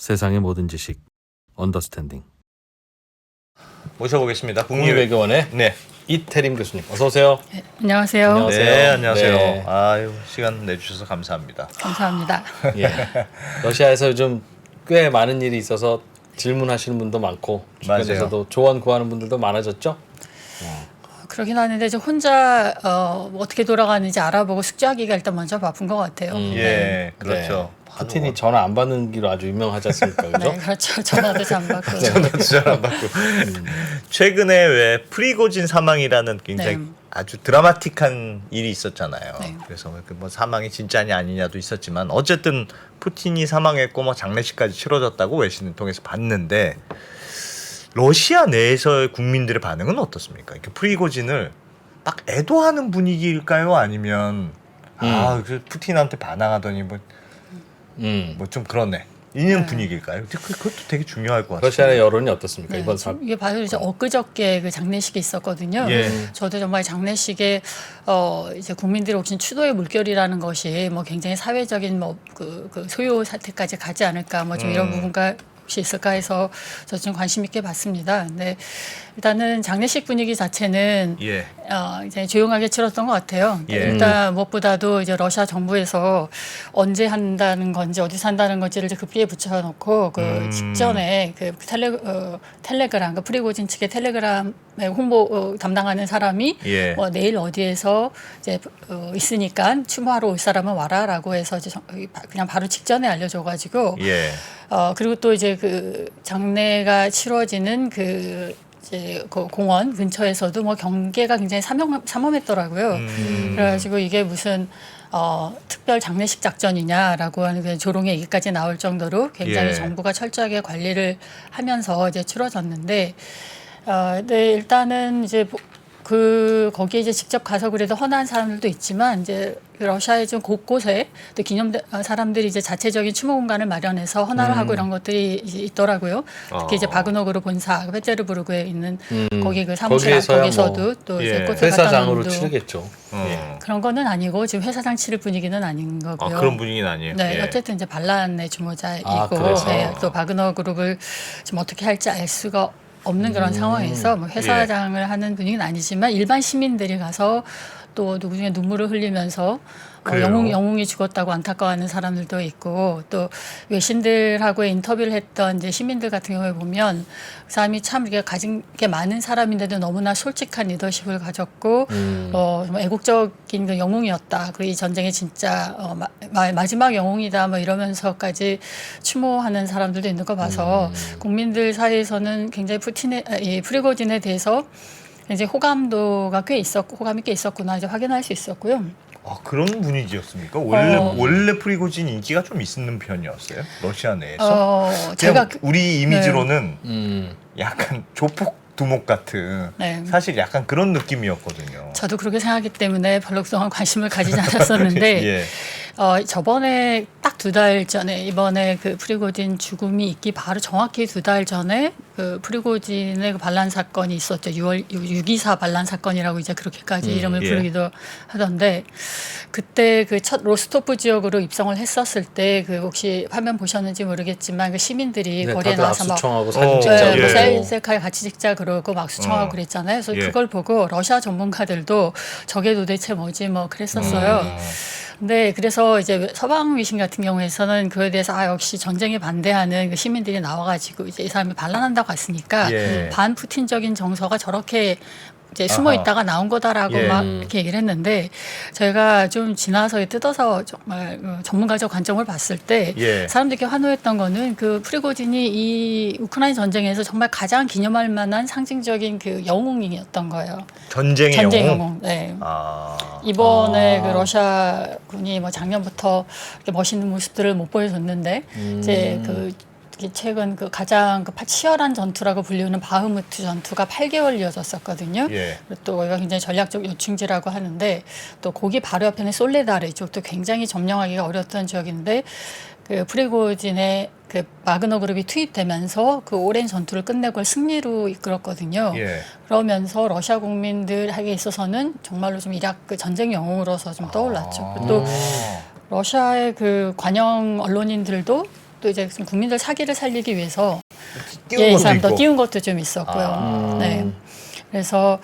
세상의 모든 지식 언더스탠딩. 모셔보겠습니다. 국립외교원의 네. 이태림 교수님, 어서 오세요. 네, 안녕하세요. 안녕하세요. 네, 안녕하세요. 네. 아유, 시간 내주셔서 감사합니다. 감사합니다. 예. 러시아에서 요즘 꽤 많은 일이 있어서 질문하시는 분도 많고 주변에서도 맞아요. 조언 구하는 분들도 많아졌죠. 그러긴 하는데 저 혼자 어떻게 돌아가는지 알아보고 숙지하기가 일단 먼저 바쁜 것 같아요. 예, 그렇죠. 네. 푸틴이 전화 안 받는 기로 아주 유명하지 않습니까? 그죠? 네, 그렇죠. 전화도 잘 안 받고. 전화도 잘 안 받고. 최근에 왜 프리고진 사망이라는 굉장히 네. 아주 드라마틱한 일이 있었잖아요. 네. 그래서 그 뭐 사망이 진짜냐 아니냐도 있었지만 어쨌든 푸틴이 사망했고 뭐 장례식까지 치러졌다고 외신을 통해서 봤는데 러시아 내에서의 국민들의 반응은 어떻습니까? 이렇게 프리고진을 딱 애도하는 분위기일까요? 아니면 그 푸틴한테 반항하더니 뭐 좀 그렇네. 이런 분위기일까요? 그것도 되게 중요할 것 같아요. 러시아의 여론이 어떻습니까? 네, 이번 사건. 이게 바로 이제 엊그저께 그 장례식이 있었거든요. 예. 저도 정말 장례식에 이제 국민들이 혹시 추도의 물결이라는 것이 뭐 굉장히 사회적인 뭐 그 소요 사태까지 가지 않을까 뭐 좀 이런 부분가 혹시 있을까 해서 저 좀 관심 있게 봤습니다. 근데 일단은 장례식 분위기 자체는 예. 이제 조용하게 치렀던 것 같아요. 예. 일단 무엇보다도 이제 러시아 정부에서 언제 한다는 건지 어디서 한다는 건지를 이제 급기에 붙여놓고 그 직전에 그 텔레그램, 그 프리고진 측의 텔레그램의 홍보 담당하는 사람이 예. 내일 어디에서 이제 있으니까 추모하러 올 사람은 와라라고 해서 이제 그냥 바로 직전에 알려줘가지고 예. 그리고 또 이제 그 장례가 치러지는 그 이제 그 공원 근처에서도 뭐 경계가 굉장히 삼엄했더라고요. 그래가지고 이게 무슨 특별 장례식 작전이냐라고 하는 그 조롱의 얘기까지 나올 정도로 굉장히 예. 정부가 철저하게 관리를 하면서 이제 치러졌는데, 네, 일단은 이제 거기에 이제 직접 가서 그래도 헌화한 사람들도 있지만 이제 러시아의 좀 곳곳에 또 사람들이 이제 자체적인 추모 공간을 마련해서 헌화를 하고 이런 것들이 있더라고요. 특히 이제 바그노그르 본사, 페테르부르크에 있는 거기 그 사무실 거기서도 또 이제 꽃을 갖다 회사장으로 놓은 치르겠죠. 그런 거는 아니고 지금 회사장 치를 분위기는 아닌 거고요. 그런 분위기는 아니에요. 네, 예. 어쨌든 이제 반란의 주모자이고 그래서? 네, 또 바그너 그룹을 지금 어떻게 할지 알 수가 없는 그런 상황에서 뭐 회사장을 하는 분위기는 아니지만 일반 시민들이 가서 또 누구 중에 눈물을 흘리면서 영웅이 죽었다고 안타까워하는 사람들도 있고 또 외신들하고의 인터뷰를 했던 이제 시민들 같은 경우에 보면 그 사람이 참 이렇게 가진 게 많은 사람인데도 너무나 솔직한 리더십을 가졌고 정말 애국적인 그 영웅이었다. 그리고 이 전쟁의 진짜 마지막 영웅이다. 뭐 이러면서까지 추모하는 사람들도 있는 거 봐서 국민들 사이에서는 굉장히 이 프리고진에 대해서 이제 호감이 꽤 있었구나 이제 확인할 수 있었고요. 그런 분위기였습니까? 원래 프리고진 인기가 좀 있는 편이었어요? 러시아 내에서? 제가 우리 이미지로는 약간 조폭 두목 같은 네. 사실 약간 그런 느낌이었거든요. 저도 그렇게 생각하기 때문에 별로 그동안 관심을 가지지 않았었는데 예. 저번에 딱 2달 전에 이번에 그 프리고진 죽음이 있기 바로 정확히 2달 전에 그 프리고진의 그 반란 사건이 있었죠. 6.24 반란 사건이라고 이제 그렇게까지 이름을 부르기도 하던데 그때 그 첫 로스토프 지역으로 입성을 했었을 때 그 혹시 화면 보셨는지 모르겠지만 그 시민들이 거리에 다들 나와서 막 압수청하고 사진 찍자고 셀카를 같이 찍자 그러고 막 수청하고 그랬잖아요. 그래서 예. 그걸 보고 러시아 전문가들도 저게 도대체 뭐지 뭐 그랬었어요. 근데 그래서 이제 서방 위신 같은 경우에서는 그에 대해서 역시 전쟁에 반대하는 그 시민들이 나와가지고 이제 이 사람이 반란한다고 했으니까 반푸틴적인 정서가 저렇게 이제 숨어 있다가 나온 거다라고 막 이렇게 얘기를 했는데 저희가 좀 지나서 뜯어서 정말 전문가적 관점을 봤을 때 사람들이 환호했던 거는 그 프리고진이 이 우크라이나 전쟁에서 정말 가장 기념할 만한 상징적인 그 영웅이었던 거예요. 전쟁의 영웅? 네. 이번에 그 러시아 군이 뭐 작년부터 이렇게 멋있는 모습들을 못 보여줬는데 이제 그 최근 그 가장 치열한 전투라고 불리우는 바흐무트 전투가 8개월 이어졌었거든요. 그리고 또 여기가 굉장히 전략적 요충지라고 하는데 또 거기 바로 옆에는 솔레다르 이쪽도 굉장히 점령하기가 어려웠던 지역인데 그 프리고진의 그 바그너 그룹이 투입되면서 그 오랜 전투를 끝내고 그걸 승리로 이끌었거든요. 그러면서 러시아 국민들에게 있어서는 정말로 좀 이락 그 전쟁 영웅으로서 좀 떠올랐죠. 또 러시아의 그 관영 언론인들도 또 이제 좀 국민들 사기를 살리기 위해서 띄운 이 것도 사람도 있고. 띄운 것도 좀 있었고요. 네. 그래서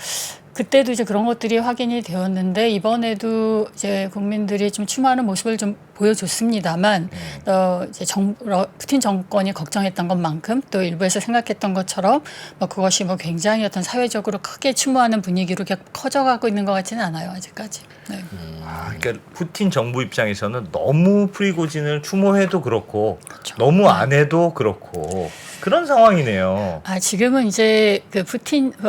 그때도 이제 그런 것들이 확인이 되었는데 이번에도 이제 국민들이 좀 추모하는 모습을 좀 보여줬습니다만 이제 푸틴 정권이 걱정했던 것만큼 또 일부에서 생각했던 것처럼 뭐 그것이 뭐 굉장히 어떤 사회적으로 크게 추모하는 분위기로 이렇게 커져가고 있는 것 같지는 않아요 아직까지. 네. 그러니까 푸틴 정부 입장에서는 너무 프리고진을 추모해도 그렇고 그렇죠. 너무 안 해도 그렇고 그런 상황이네요. 지금은 이제 그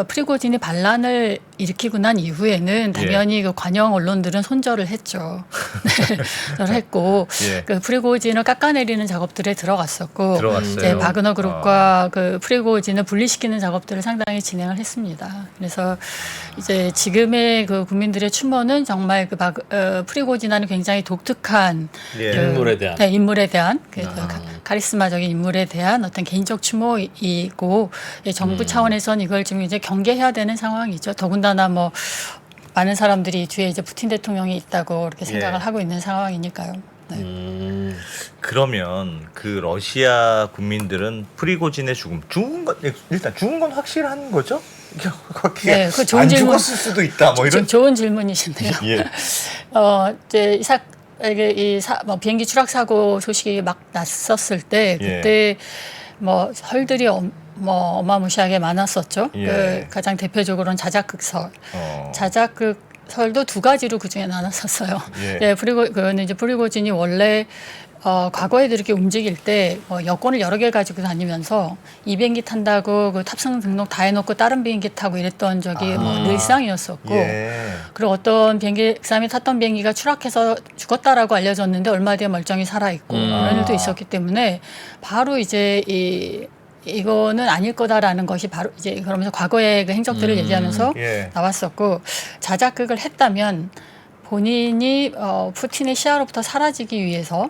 프리고진이 반란을 일으키고 난 이후에는 당연히 그 관영 언론들은 손절을 했죠. 네, 손절을 했고 예. 그 프리고진을 깎아내리는 작업들에 들어갔었고 들어갔어요. 이제 바그너 그룹과 그 프리고진을 분리시키는 작업들을 상당히 진행을 했습니다. 그래서 이제 지금의 그 국민들의 추모는 정말 그 프리고진하는 굉장히 독특한 예. 그, 인물에 대한. 네, 인물에 대한 그 카리스마적인 인물에 대한 어떤 개인적 추모이고 정부 차원에서는 이걸 지금 이제 경계해야 되는 상황이죠. 더군다나 뭐 많은 사람들이 뒤에 이제 푸틴 대통령이 있다고 이렇게 생각을 예. 하고 있는 상황이니까요. 네. 그러면 그 러시아 국민들은 프리고진의 죽은 건 일단 죽은 건 확실한 거죠? 네, 그 좋은 안 질문. 죽었을 수도 있다. 뭐 이런. 좋은 질문이신데요. 예. 이제 뭐 비행기 추락 사고 소식이 막 났었을 때 예. 그때 뭐 헐들이 뭐 어마무시하게 많았었죠. 예. 그 가장 대표적으로는 자작극설. 자작극설도 두 가지로 그 중에 나눴었어요. 예. 네, 그거는 이제 프리고진이 원래 과거에도 이렇게 움직일 때 여권을 여러 개 가지고 다니면서 이 비행기 탄다고 그 탑승 등록 다 해놓고 다른 비행기 타고 이랬던 적이 뭐 늘상이었었고 예. 그리고 어떤 그 사람이 탔던 비행기가 추락해서 죽었다라고 알려졌는데 얼마 뒤에 멀쩡히 살아있고 이런 일도 있었기 때문에 바로 이제 이거는 아닐 거다라는 것이 바로 이제 그러면서 과거의 그 행적들을 얘기하면서 예. 나왔었고 자작극을 했다면 본인이 푸틴의 시야로부터 사라지기 위해서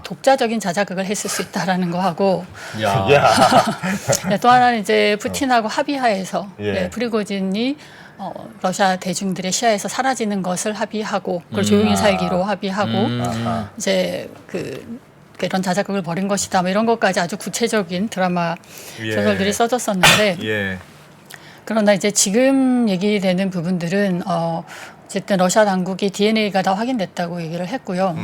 독자적인 자작극을 했을 수 있다라는 거 하고 야. 네, 또 하나는 이제 푸틴하고 합의하에서 예. 네, 프리고진이 러시아 대중들의 시야에서 사라지는 것을 합의하고 그걸 조용히 살기로 합의하고 이제 이런 자작극을 벌인 것이다. 뭐 이런 것까지 아주 구체적인 드라마 예. 소설들이 써졌었는데 예. 그러나 이제 지금 얘기되는 부분들은 어쨌든 러시아 당국이 DNA가 다 확인됐다고 얘기를 했고요.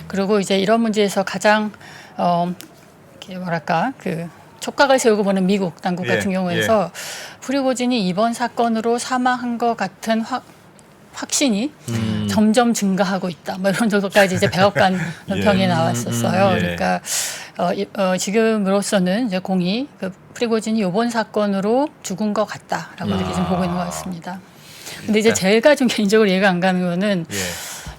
그리고 이제 이런 문제에서 가장 이렇게 뭐랄까 그 촉각을 세우고 보는 미국 당국 예, 같은 경우에서 프리고진이 이번 사건으로 사망한 것 같은 확신이 점점 증가하고 있다. 뭐 이런 정도까지 이제 백악관 논평이 나왔었어요. 예. 그러니까 지금으로서는 이제 공이 그 프리고진이 이번 사건으로 죽은 것 같다라고 이렇게 좀 보고 있는 것 같습니다. 근데 이제 제가 좀 개인적으로 이해가 안 가는 거는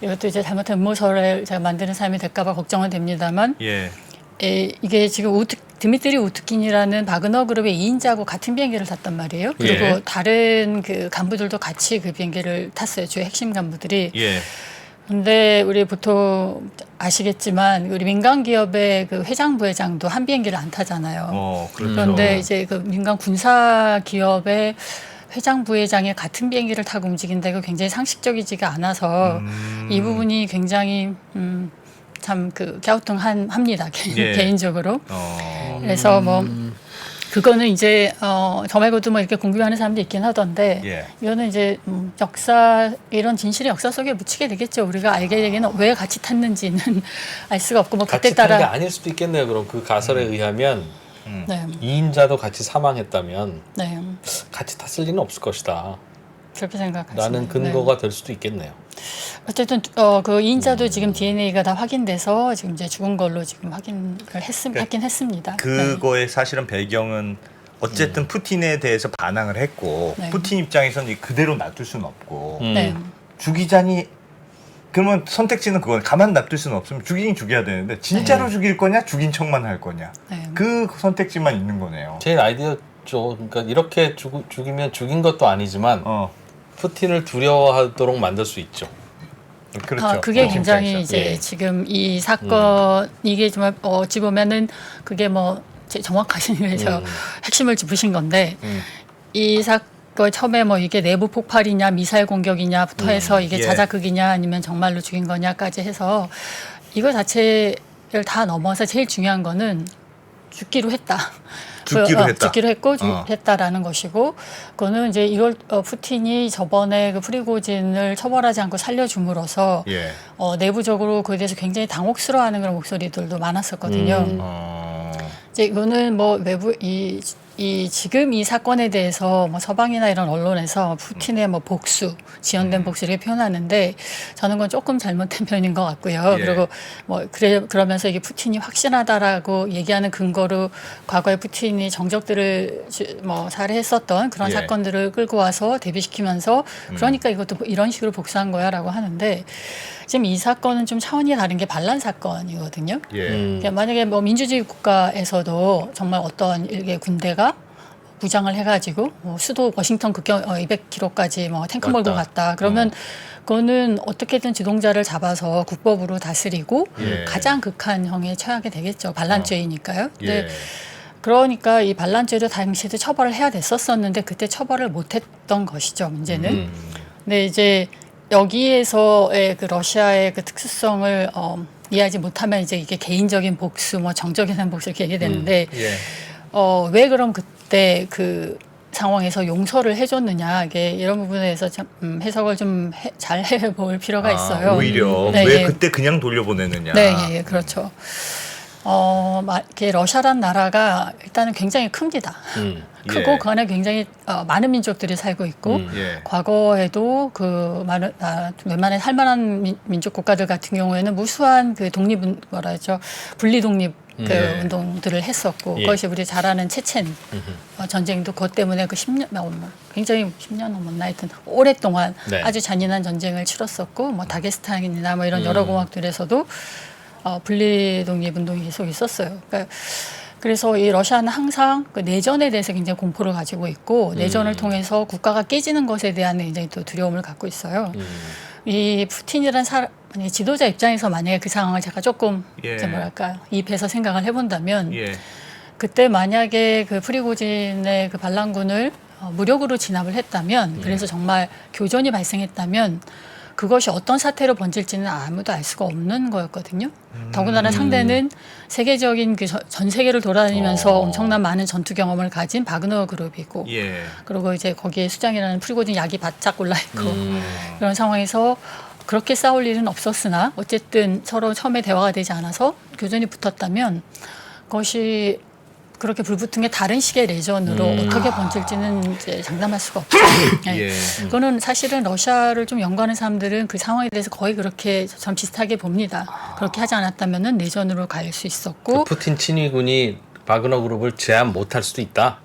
이것도 이제 잘못한 음모설을 제가 만드는 사람이 될까봐 걱정은 됩니다만 예. 이게 지금 드미트리 우트킨이라는 바그너 그룹의 2인자하고 같은 비행기를 탔단 말이에요. 그리고 예. 다른 그 간부들도 같이 그 비행기를 탔어요. 주요 핵심 간부들이. 예. 근데 우리 보통 아시겠지만 우리 민간 기업의 그 회장 부회장도 한 비행기를 안 타잖아요. 그렇죠. 그런데 이제 그 민간 군사 기업의 회장 부회장이 같은 비행기를 타고 움직인다고 굉장히 상식적이지가 않아서 이 부분이 굉장히 참 그 갸우뚱합니다. 예. 개인적으로. 그래서 뭐 그거는 이제 저 말고도 뭐 이렇게 궁금해하는 사람도 있긴 하던데 예. 이거는 이제 이런 진실이 역사 속에 묻히게 되겠죠. 우리가 알게 되기는 왜 같이 탔는지는 알 수가 없고 뭐 그때 같이 탄 게 따라 아닐 수도 있겠네요. 그럼 그 가설에 의하면 네, 2인자도 같이 사망했다면 네 같이 탔을 리는 없을 것이다. 그렇게 생각하시네요. 라는 근거가 될 수도 있겠네요. 어쨌든 그 2인자도 지금 DNA가 다 확인돼서 지금 이제 죽은 걸로 지금 확인을 하긴 했습니다. 그거의 사실은 배경은 어쨌든 푸틴에 대해서 반항을 했고 네. 푸틴 입장에서는 그대로 놔둘 수는 없고 네. 죽이자니 그러면 선택지는 그건 가만 놔둘 수는 없으면 죽이긴 죽여야 되는데 진짜로 죽일 거냐 죽인 척만 할 거냐 네. 그 선택지만 있는 거네요. 제일 아이디어죠. 그러니까 이렇게 죽이면 죽인 것도 아니지만 푸틴을 두려워하도록 만들 수 있죠. 그렇죠. 그게 굉장히 입장에서. 이제 예. 지금 이 사건 이게 정말 어찌 보면은 그게 뭐 정확하신 그래서 핵심을 짚으신 건데 이 사건 처음에 뭐 이게 내부 폭발이냐 미사일 공격이냐부터 해서 이게 자작극이냐 아니면 정말로 죽인 거냐까지 해서 이거 자체 다 넘어서 제일 중요한 거는 죽기로 했다. 죽기로 했고 했다라는 것이고, 그거는 이제 이걸 푸틴이 저번에 그 프리고진을 처벌하지 않고 살려줌으로써 예. 내부적으로 그에 대해서 굉장히 당혹스러워하는 그런 목소리들도 많았었거든요. 이제 이거는 뭐 외부 지금 이 사건에 대해서 뭐 서방이나 이런 언론에서 푸틴의 뭐 복수, 지연된 복수 이렇게 표현하는데 저는 그건 조금 잘못된 표현인 것 같고요. 예. 그리고 뭐 그러면서 이게 푸틴이 확신하다라고 얘기하는 근거로 과거에 푸틴이 정적들을 뭐 살해했었던 그런 예. 사건들을 끌고 와서 대비시키면서 그러니까 이것도 이런 식으로 복수한 거야라고 하는데, 지금 이 사건은 좀 차원이 다른 게 반란 사건이거든요. 예. 그러니까 만약에 뭐 민주주의 국가에서도 정말 어떤 일개 군대가 무장을 해가지고 뭐 수도 워싱턴 국경 200km까지 뭐 탱크 몰고 갔다. 그러면 그거는 어떻게든 주동자를 잡아서 국법으로 다스리고 예. 가장 극한형에 처하게 되겠죠. 반란죄이니까요. 근데 예. 그러니까 이 반란죄도 당시에도 처벌을 해야 됐었었는데 그때 처벌을 못했던 것이죠. 문제는. 근데 이제 여기에서의 그 러시아의 그 특수성을 이해하지 못하면 이제 이게 개인적인 복수, 뭐 정적인 복수 이렇게 얘기되는데 예. 왜 그럼 그때 그 상황에서 용서를 해줬느냐, 이게 이런 부분에 대해서 참 해석을 좀 잘 해볼 필요가 있어요. 오히려 네, 왜 예. 그때 그냥 돌려보내느냐. 네, 예, 그렇죠. 이렇게 러시아란 나라가 일단은 굉장히 큽니다. 크고 예. 그 안에 굉장히 많은 민족들이 살고 있고 예. 과거에도 웬만한 살만한 민족 국가들 같은 경우에는 무수한 그 분리 독립 그 예. 운동들을 했었고, 예. 그것이 우리 잘 아는 체첸 전쟁도 그것 때문에 그 10년 굉장히 10년 넘었나 하여튼 오랫동안 네. 아주 잔인한 전쟁을 치렀었고, 뭐 다게스탄이나 뭐 이런 여러 공화국들에서도 분리 독립 운동이 계속 있었어요. 그러니까 그래서 이 러시아는 항상 그 내전에 대해서 굉장히 공포를 가지고 있고, 내전을 통해서 국가가 깨지는 것에 대한 굉장히 또 두려움을 갖고 있어요. 이 푸틴이라는 만약에 지도자 입장에서 만약에 그 상황을 제가 조금 예. 이제 이입해서 생각을 해본다면, 예. 그때 만약에 그 프리고진의 그 반란군을 무력으로 진압을 했다면, 그래서 정말 교전이 발생했다면 그것이 어떤 사태로 번질지는 아무도 알 수가 없는 거였거든요. 더군다나 상대는 세계적인 그 전 세계를 돌아다니면서 엄청난 많은 전투 경험을 가진 바그너 그룹이고, 예. 그리고 이제 거기에 수장이라는 프리고진 약이 바짝 올라 있고 그런 상황에서 그렇게 싸울 일은 없었으나 어쨌든 서로 처음에 대화가 되지 않아서 교전이 붙었다면 그것이 그렇게 불붙은 게 다른 식의 내전으로 어떻게 번질지는 이제 장담할 수가 없죠. 네. 예. 그거는 사실은 러시아를 좀 연구하는 사람들은 그 상황에 대해서 거의 그렇게 좀 비슷하게 봅니다. 그렇게 하지 않았다면은 내전으로 갈 수 있었고, 푸틴 친위군이 바그너 그룹을 제압 못할 수도 있다.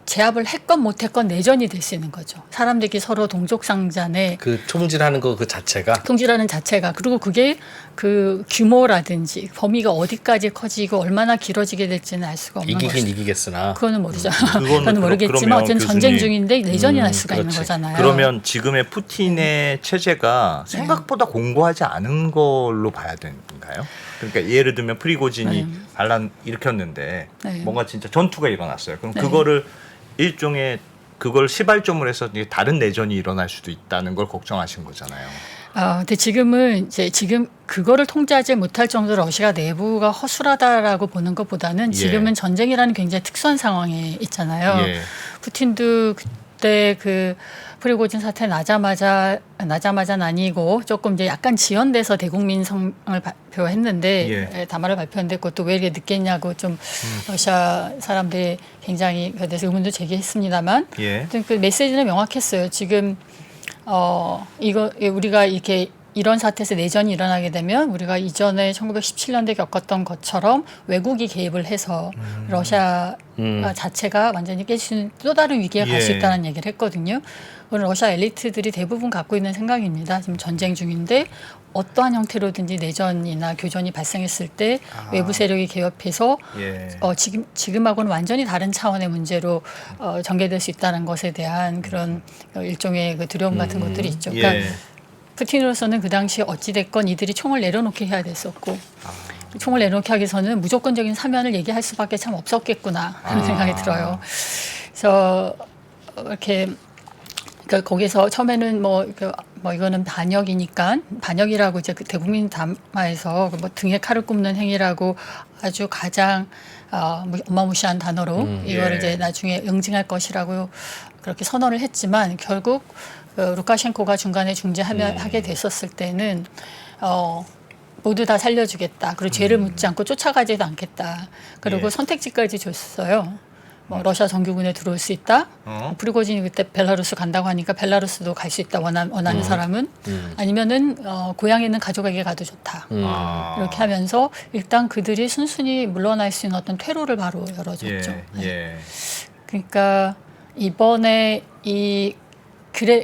제압을 했건 못했건 내전이 될 수 있는 거죠. 사람들이 서로 동족상잔에 그 총질하는 거 그 자체가. 통질하는 자체가, 그리고 그게 그 규모라든지 범위가 어디까지 커지고 얼마나 길어지게 될지는 알 수가 없는 이기긴 거죠. 이기겠으나. 그거는 모르죠. 그거는 그거는 모르겠지만 그러면 어쨌든 교수님. 전쟁 중인데 내전이 날 수가 있는 그렇지. 거잖아요. 그러면 지금의 푸틴의 체제가 생각보다 공고하지 않은 걸로 봐야 되는가요? 그러니까 예를 들면 프리고진이 반란 일으켰는데 네. 뭔가 진짜 전투가 일어났어요. 그럼 네. 그거를 일종의 그걸 시발점으로 해서 다른 내전이 일어날 수도 있다는 걸 걱정하신 거잖아요. 근데 지금은 지금 그거를 통제하지 못할 정도로 러시아 내부가 허술하다라고 보는 것보다는 지금은 전쟁이라는 굉장히 특수한 상황에 있잖아요. 예. 푸틴도 그때 그 프리고진 사태 나자마자는 아니고 조금 이제 약간 지연돼서 대국민 성을 발표했는데 담화를 발표했는데 그것도 왜 이렇게 늦게 했냐고 좀 러시아 사람들이 굉장히 그에 대해서 의문도 제기했습니다만 아무튼 그 메시지는 명확했어요. 지금 이거 우리가 이렇게 이런 사태에서 내전이 일어나게 되면 우리가 이전에 1917년대 겪었던 것처럼 외국이 개입을 해서 러시아 자체가 완전히 깨지는 또 다른 위기에 갈 수 있다는 얘기를 했거든요. 그건 러시아 엘리트들이 대부분 갖고 있는 생각입니다. 지금 전쟁 중인데 어떠한 형태로든지 내전이나 교전이 발생했을 때 외부 세력이 개입해서 지금하고는 완전히 다른 차원의 문제로 전개될 수 있다는 것에 대한 그런 일종의 그 두려움 같은 것들이 있죠. 그러니까 푸틴으로서는 그 당시 어찌됐건 이들이 총을 내려놓게 해야 됐었고 총을 내려놓게 하기 위해서는 무조건적인 사면을 얘기할 수밖에 참 없었겠구나 하는 생각이 들어요. 그래서 이렇게 그러니까 거기서 처음에는 뭐 뭐 이거는 반역이니까 반역이라고 이제 그 대국민 담화에서 뭐 등에 칼을 꼽는 행위라고 아주 가장 어마무시한 단어로 이거를 예. 이제 나중에 응징할 것이라고 그렇게 선언을 했지만 결국 루카셴코가 중간에 하게 됐었을 때는 모두 다 살려주겠다. 그리고 죄를 묻지 않고 쫓아가지도 않겠다. 그리고 예. 선택지까지 줬어요. 뭐 러시아 정규군에 들어올 수 있다. 프리고진이 그때 벨라루스 간다고 하니까 벨라루스도 갈 수 있다. 원하는 사람은 아니면은 고향에 있는 가족에게 가도 좋다. 이렇게 하면서 일단 그들이 순순히 물러날 수 있는 어떤 퇴로를 바로 열어줬죠. 예. 예. 그러니까 이번에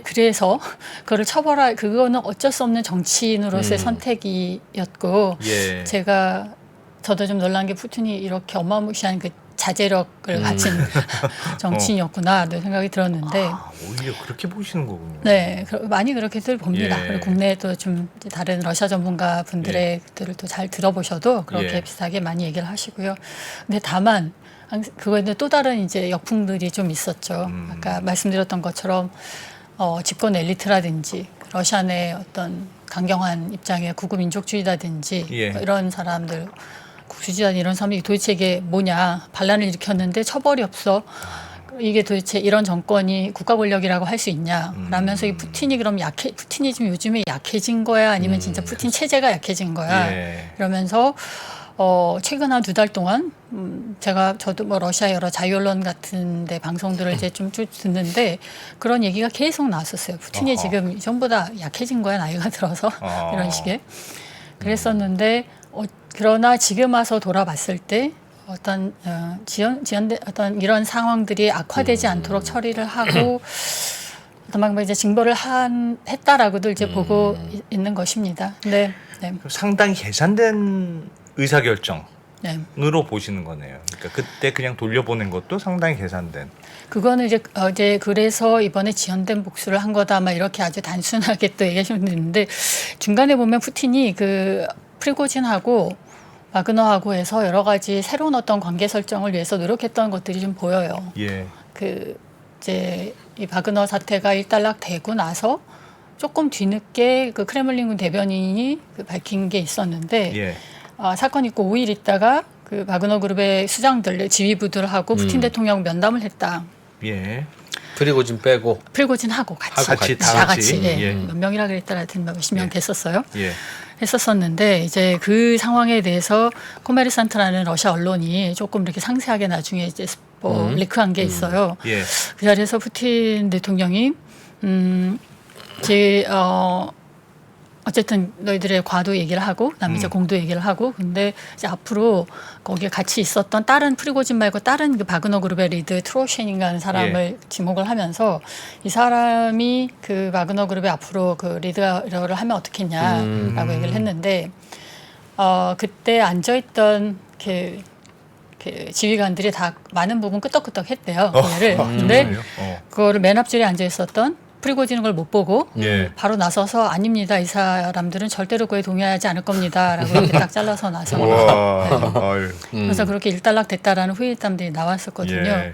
그래서 그거를 그거는 어쩔 수 없는 정치인으로서의 선택이었고 예. 저도 좀 놀란 게 푸틴이 이렇게 어마무시한 그 자제력을 가진 정치인이었구나 생각이 들었는데 오히려 그렇게 보시는 거군요. 네, 많이 그렇게들 봅니다. 예. 그리고 국내에도 좀 다른 러시아 전문가 분들의 글들을 또 잘 들어보셔도 그렇게 예. 비슷하게 많이 얘기를 하시고요. 근데 다만 그거에는 또 다른 이제 역풍들이 좀 있었죠. 아까 말씀드렸던 것처럼 집권 엘리트라든지 러시아 내 어떤 강경한 입장의 구구 민족주의라든지 예. 이런 사람들 국수지단 이런 사람이 도대체 이게 뭐냐 반란을 일으켰는데 처벌이 없어. 이게 도대체 이런 정권이 국가 권력이라고 할 수 있냐 라면서 이 푸틴이 그럼 푸틴이 지금 요즘에 약해진 거야 아니면 진짜 푸틴 체제가 약해진 거야 예. 이러면서 최근 한 2달 동안 저도 뭐 러시아 여러 자유 언론 같은데 방송들을 이제 좀 쭉 듣는데 그런 얘기가 계속 나왔었어요. 푸틴이 지금 이전보다 약해진 거야 나이가 들어서 이런 식의 그랬었는데 그러나 지금 와서 돌아봤을 때 어떤 지연된 어떤 이런 상황들이 악화되지 않도록 처리를 하고 어떤 방법 이제 징벌을 했다라고도 이제 보고 있는 것입니다. 네. 상당히 계산된 의사결정으로 네. 보시는 거네요. 그러니까 그때 그냥 돌려보낸 것도 상당히 계산된. 그거는 이제 그래서 이번에 지연된 복수를 한 거다 막 이렇게 아주 단순하게 또 얘기하시면 되는데 중간에 보면 푸틴이 그 프리고진하고 와그너하고 해서 여러 가지 새로운 어떤 관계 설정을 위해서 노력했던 것들이 좀 보여요. 예. 이제 이 바그너 사태가 일단락되고 나서 조금 뒤늦게 그 크레물린군 대변인이 밝힌 게 있었는데 예. 사건 있고 5일 있다가 그 바그너 그룹의 수장들, 지휘부들하고 푸틴 대통령 면담을 했다. 예. 프리고진 빼고 프리고진하고 같이 다 같이. 예. 예. 몇 명이라 그랬더라 하여튼 몇십 명 됐었어요. 예. 했었었는데 이제 그 상황에 대해서 코메르산트라는 러시아 언론이 조금 이렇게 상세하게 나중에 이제 리크한 게 있어요. 예. 그 자리에서 푸틴 대통령이 어쨌든 너희들의 과도 얘기를 하고 그다음에 이제 공도 얘기를 하고 근데 이제 앞으로 거기에 같이 있었던 다른 프리고진 말고 다른 그 바그너 그룹의 리드 트로셴인가 하는 사람을 지목을 하면서 이 사람이 그 바그너 그룹의 앞으로 그 리더를 하면 어떻겠냐라고 얘기를 했는데 그때 앉아있던 그 지휘관들이 다 많은 부분 끄떡끄떡 했대요. 그거를. 근데 그거를 맨 앞줄에 앉아있었던 프리고진은 걸 못 보고 예. 바로 나서서 아닙니다. 이 사람들은 절대로 그에 동의하지 않을 겁니다라고 이렇게 딱 잘라서 나서 와. 그래서 그렇게 일단락됐다라는 후일담들이 나왔었거든요. 예.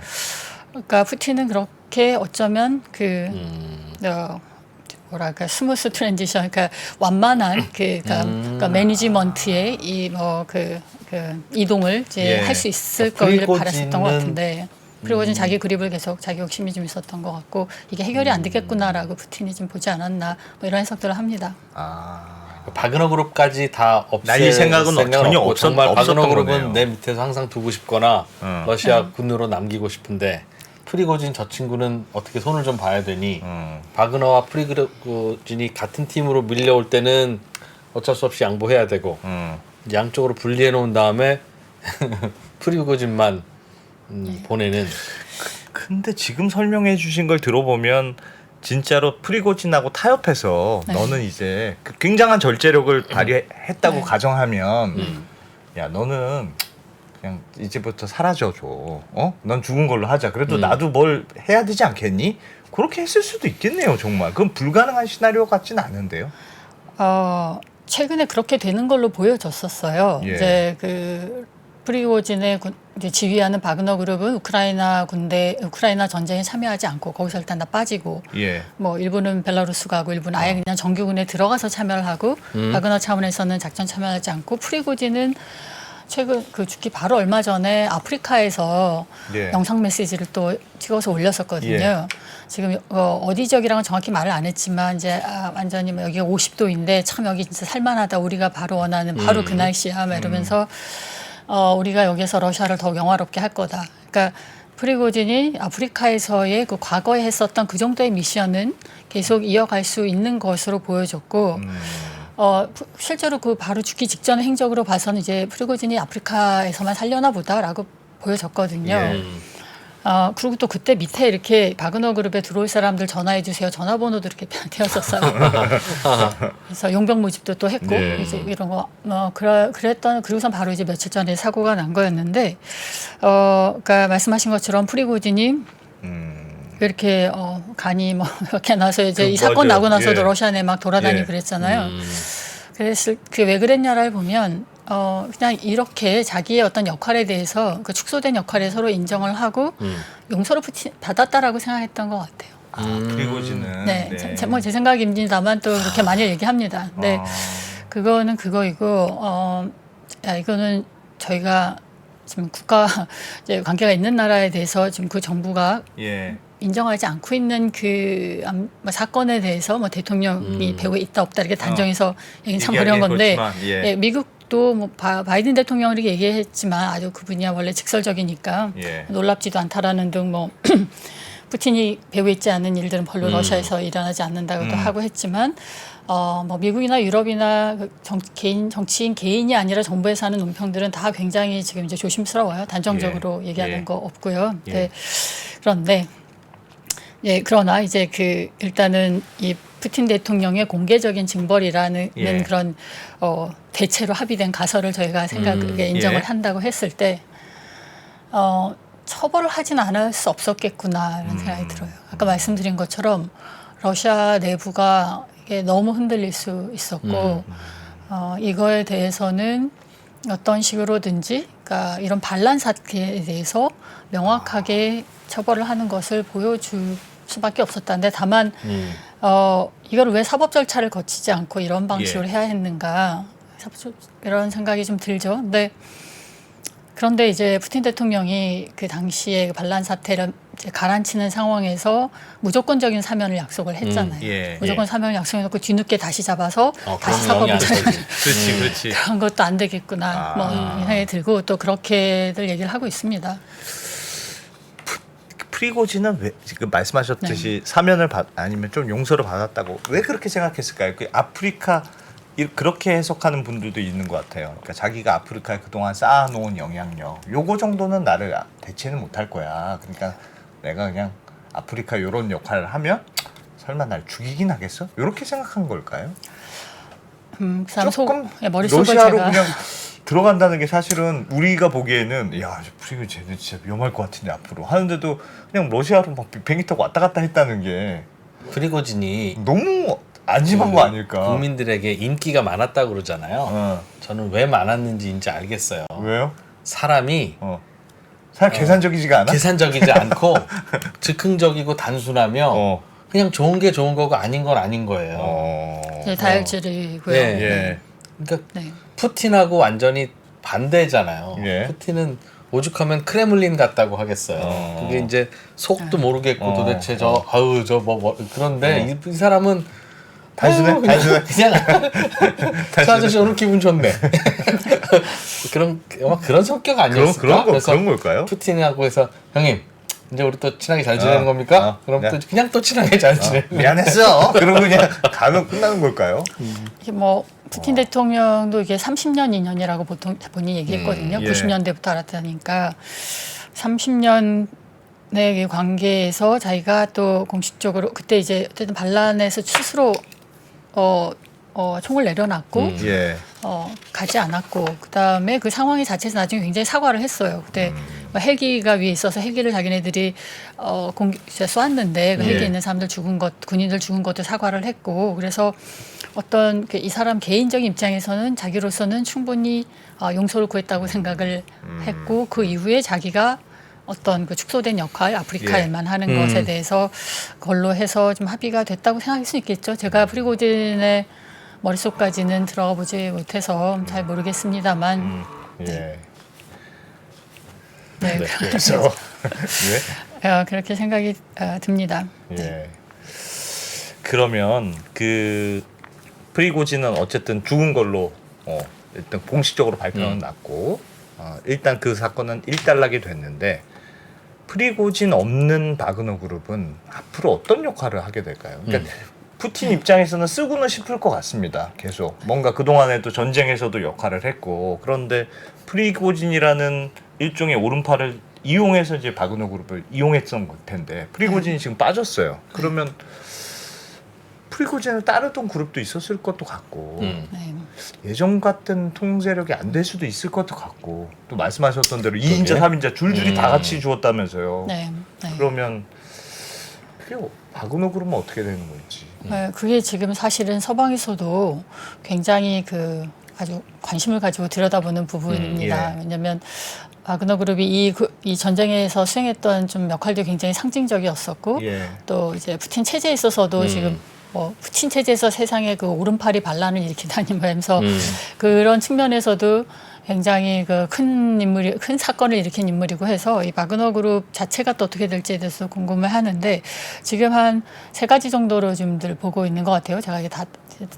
그러니까 푸틴은 그렇게 어쩌면 뭐랄까 스무스 트랜지션, 그러니까 완만한 그러니까 매니지먼트의 이 그 이동을 이제 할 수 있을 거기를 바랐었던 것 같은데. 프리고진 자기 그립을 계속 자기 욕심이 좀 있었던 것 같고 이게 해결이 안 되겠구나라고 푸틴이 좀 보지 않았나 뭐 이런 해석들을 합니다. 바그너 그룹까지 다 날릴 생각은 전혀 없고 정말 없었던 바그너 그룹은 거네요. 내 밑에서 항상 두고 싶거나 러시아 군으로 남기고 싶은데 프리고진 저 친구는 어떻게 손을 좀 봐야 되니 바그너와 프리고진이 같은 팀으로 밀려올 때는 어쩔 수 없이 양보해야 되고 양쪽으로 분리해 놓은 다음에 프리고진만 보내는. 근데 지금 설명해 주신 걸 들어보면 진짜로 프리고진하고 타협해서 너는 이제 그 굉장한 절제력을 발휘했다고 가정하면 야 너는 그냥 이제부터 사라져줘. 넌 죽은 걸로 하자. 그래도 나도 뭘 해야 되지 않겠니? 그렇게 했을 수도 있겠네요. 정말. 그건 불가능한 시나리오 같지는 않은데요. 최근에 그렇게 되는 걸로 보여졌었어요. 예. 이제 그 프리고진의 이제 지휘하는 바그너 그룹은 우크라이나 전쟁에 참여하지 않고 거기서 일단 다 빠지고 예. 뭐 일부는 벨라루스 가고 일부는 아예 그냥 정규군에 들어가서 참여를 하고 바그너 차원에서는 작전 참여하지 않고 프리고진은 최근 그 죽기 바로 얼마 전에 아프리카에서 예. 영상 메시지를 또 찍어서 올렸었거든요. 예. 지금 어디 지역이랑은 정확히 말을 안 했지만 이제 완전히 뭐 여기가 50도인데 참 여기 진짜 살만하다. 우리가 바로 원하는 바로 그 날씨야. 막 이러면서 우리가 여기서 러시아를 더욱 영화롭게 할 거다. 그러니까 프리고진이 아프리카에서의 그 과거에 했었던 그 정도의 미션은 계속 이어갈 수 있는 것으로 보여졌고 실제로 그 바로 죽기 직전의 행적으로 봐서는 이제 프리고진이 아프리카에서만 살려나 보다라고 보여졌거든요. 예. 그리고 또 그때 밑에 이렇게 바그너 그룹에 들어올 사람들 전화해 주세요. 전화번호도 이렇게 되었었어요. 그래서 용병 모집도 또 했고 네. 이제 이런 거 그랬던 그리고선 바로 이제 며칠 전에 사고가 난 거였는데 그러니까 말씀하신 것처럼 프리고진이 이렇게 간이 뭐 이렇게 나서 이제 이 사건 맞아요. 나고 나서도 예. 러시아 내 막 돌아다니고 예. 그랬잖아요. 그랬을 그 왜 그랬냐를 보면 그냥 이렇게 자기의 어떤 역할에 대해서 그 축소된 역할에 서로 인정을 하고 용서를 받았다라고 생각했던 것 같아요. 프리고진은 네, 뭐 제 생각입니다만 또 그렇게 많이 얘기합니다. 근데 그거는 그거이고, 이거는 저희가 지금 국가 이제 관계가 있는 나라에 대해서 지금 그 정부가 예. 인정하지 않고 있는 그 사건에 대해서 뭐 대통령이 배후에 있다 없다 이렇게 단정해서 얘기는 참 어려운 건데, 예, 미국도 뭐 바이든 대통령이 이렇게 얘기했지만 아주 그분이야 원래 직설적이니까 예. 놀랍지도 않다라는 등 뭐 푸틴이 배후에 있지 않은 일들은 별로 러시아에서 일어나지 않는다고도 하고 했지만 뭐 미국이나 유럽이나 정치인 개인이 아니라 정부에서 하는 논평들은 다 굉장히 지금 이제 조심스러워요. 단정적으로 예. 얘기하는 예. 거 없고요. 예. 네. 그런데 그러나 이제 일단은 이 푸틴 대통령의 공개적인 징벌이라는 예. 그런 대체로 합의된 가설을 저희가 인정을 예. 한다고 했을 때 처벌을 하진 않을 수 없었겠구나라는 생각이 들어요. 아까 말씀드린 것처럼 러시아 내부가 이게 너무 흔들릴 수 있었고 이거에 대해서는 어떤 식으로든지 그러니까 이런 반란 사태에 대해서 명확하게 처벌을 하는 것을 보여줄 수밖에 없었다는데 다만 이걸 왜 사법 절차를 거치지 않고 이런 방식으로 해야 했는가 이런 생각이 좀 들죠. 그런데 이제 푸틴 대통령이 그 당시에 그 반란 사태를 이제 가라앉히는 상황에서 무조건적인 사면을 약속을 했잖아요. 예. 무조건 사면을 약속해놓고 뒤늦게 다시 잡아서 다시 그런 사법을 명이 안 되지. 그렇지. 그런 것도 안 되겠구나. 뭐 이런 생각이 들고 또 그렇게들 얘기를 하고 있습니다. 프리고진은 왜 지금 말씀하셨듯이 사면을 아니면 좀 용서를 받았다고 왜 그렇게 생각했을까요? 그 아프리카 그렇게 해석하는 분들도 있는 것 같아요. 그러니까 자기가 아프리카에 그동안 쌓아놓은 영향력, 요거 정도는 나를 대체는 못할 거야. 그러니까 내가 그냥 아프리카 이런 역할을 하면 설마 날 죽이긴 하겠어? 이렇게 생각한 걸까요? 그 사람 조금 머릿속을 러시아로 제가 그냥 들어간다는 게 사실은 우리가 보기에는 야, 프리고 쟤는 진짜 위험할 것 같은데 앞으로 하는데도 그냥 러시아로 막 비행기 타고 왔다 갔다 했다는 게 프리고진이 너무 안심한 거 아닐까? 국민들에게 인기가 많았다고 그러잖아요. 저는 왜 많았는지 이제 알겠어요. 왜요? 사람이 사실 계산적이지가 않아? 계산적이지 않고 즉흥적이고 단순하며 그냥 좋은 게 좋은 거고 아닌 건 아닌 거예요. 다혈질이고요. 네. 예. 그러니까 네. 푸틴하고 완전히 반대잖아요. 예. 푸틴은 오죽하면 크레물린 같다고 하겠어요. 그게 이제 속도 모르겠고 도대체 그런데 이 사람은 단순해? 그냥 저 아저씨 단순해? 오늘 기분 좋네. 그런 성격 아니었을까? 그런 걸까요? 푸틴하고 해서 형님 이제 우리 또 친하게 잘 지내는 겁니까? 그럼 또 그냥 또 친하게 잘 지내. 미안했어. 그러고 그냥 가면 끝나는 걸까요? 이게 뭐 푸틴 대통령도 이게 30년 인연이라고 보통 본인이 얘기했거든요. 예. 90년대부터 알았다니까 30년의 관계에서 자기가 또 공식적으로 그때 이제 어쨌든 반란에서 스스로 총을 내려놨고 예. 가지 않았고 그다음에 그 상황이 자체에서 나중에 굉장히 사과를 했어요. 그때 뭐 헬기가 위에 있어서 헬기를 자기네들이 쏘았는데 그 헬기에 있는 사람들 죽은 것, 군인들 죽은 것도 사과를 했고 그래서 어떤 이 사람 개인적인 입장에서는 자기로서는 충분히 용서를 구했다고 생각을 했고 그 이후에 자기가 어떤 그 축소된 역할 아프리카에만 하는 것에 대해서 그걸로 해서 좀 합의가 됐다고 생각할 수 있겠죠. 제가 프리고진의 머릿속까지는 들어가 보지 못해서 잘 모르겠습니다만 예. 네. 그래서 그렇게 생각이 듭니다. 예. 그러면 그 프리고진은 어쨌든 죽은 걸로 일단 공식적으로 발표는 났고 일단 그 사건은 일단락이 됐는데 프리고진 없는 바그너 그룹은 앞으로 어떤 역할을 하게 될까요? 그러니까 푸틴 입장에서는 쓰고는 싶을 것 같습니다. 계속 뭔가 그동안에도 전쟁에서도 역할을 했고 그런데 프리고진이라는 일종의 오른팔을 이용해서 이제 바그너 그룹을 이용했던 텐데 프리고진이 지금 빠졌어요. 그러면 프리고진을 따르던 그룹도 있었을 것도 같고 네. 예전 같은 통제력이 안 될 수도 있을 것도 같고 또 말씀하셨던 대로 2인자, 3인자 줄줄이 다 같이 죽었다면서요. 네. 그러면 그게 바그너 그룹은 어떻게 되는 건지. 그게 지금 사실은 서방에서도 굉장히 아주 관심을 가지고 들여다보는 부분입니다. 왜냐하면 바그너 그룹이 이 전쟁에서 수행했던 좀 역할도 굉장히 상징적이었었고 또 이제 푸틴 체제에 있어서도 지금 푸틴 체제에서 세상에 그 오른팔이 반란을 일으키다니면서 그런 측면에서도 굉장히 큰 사건을 일으킨 인물이고 해서 이 바그너 그룹 자체가 또 어떻게 될지에 대해서 궁금해 하는데 지금 한 3가지 정도로 지금들 보고 있는 것 같아요. 제가 이게 다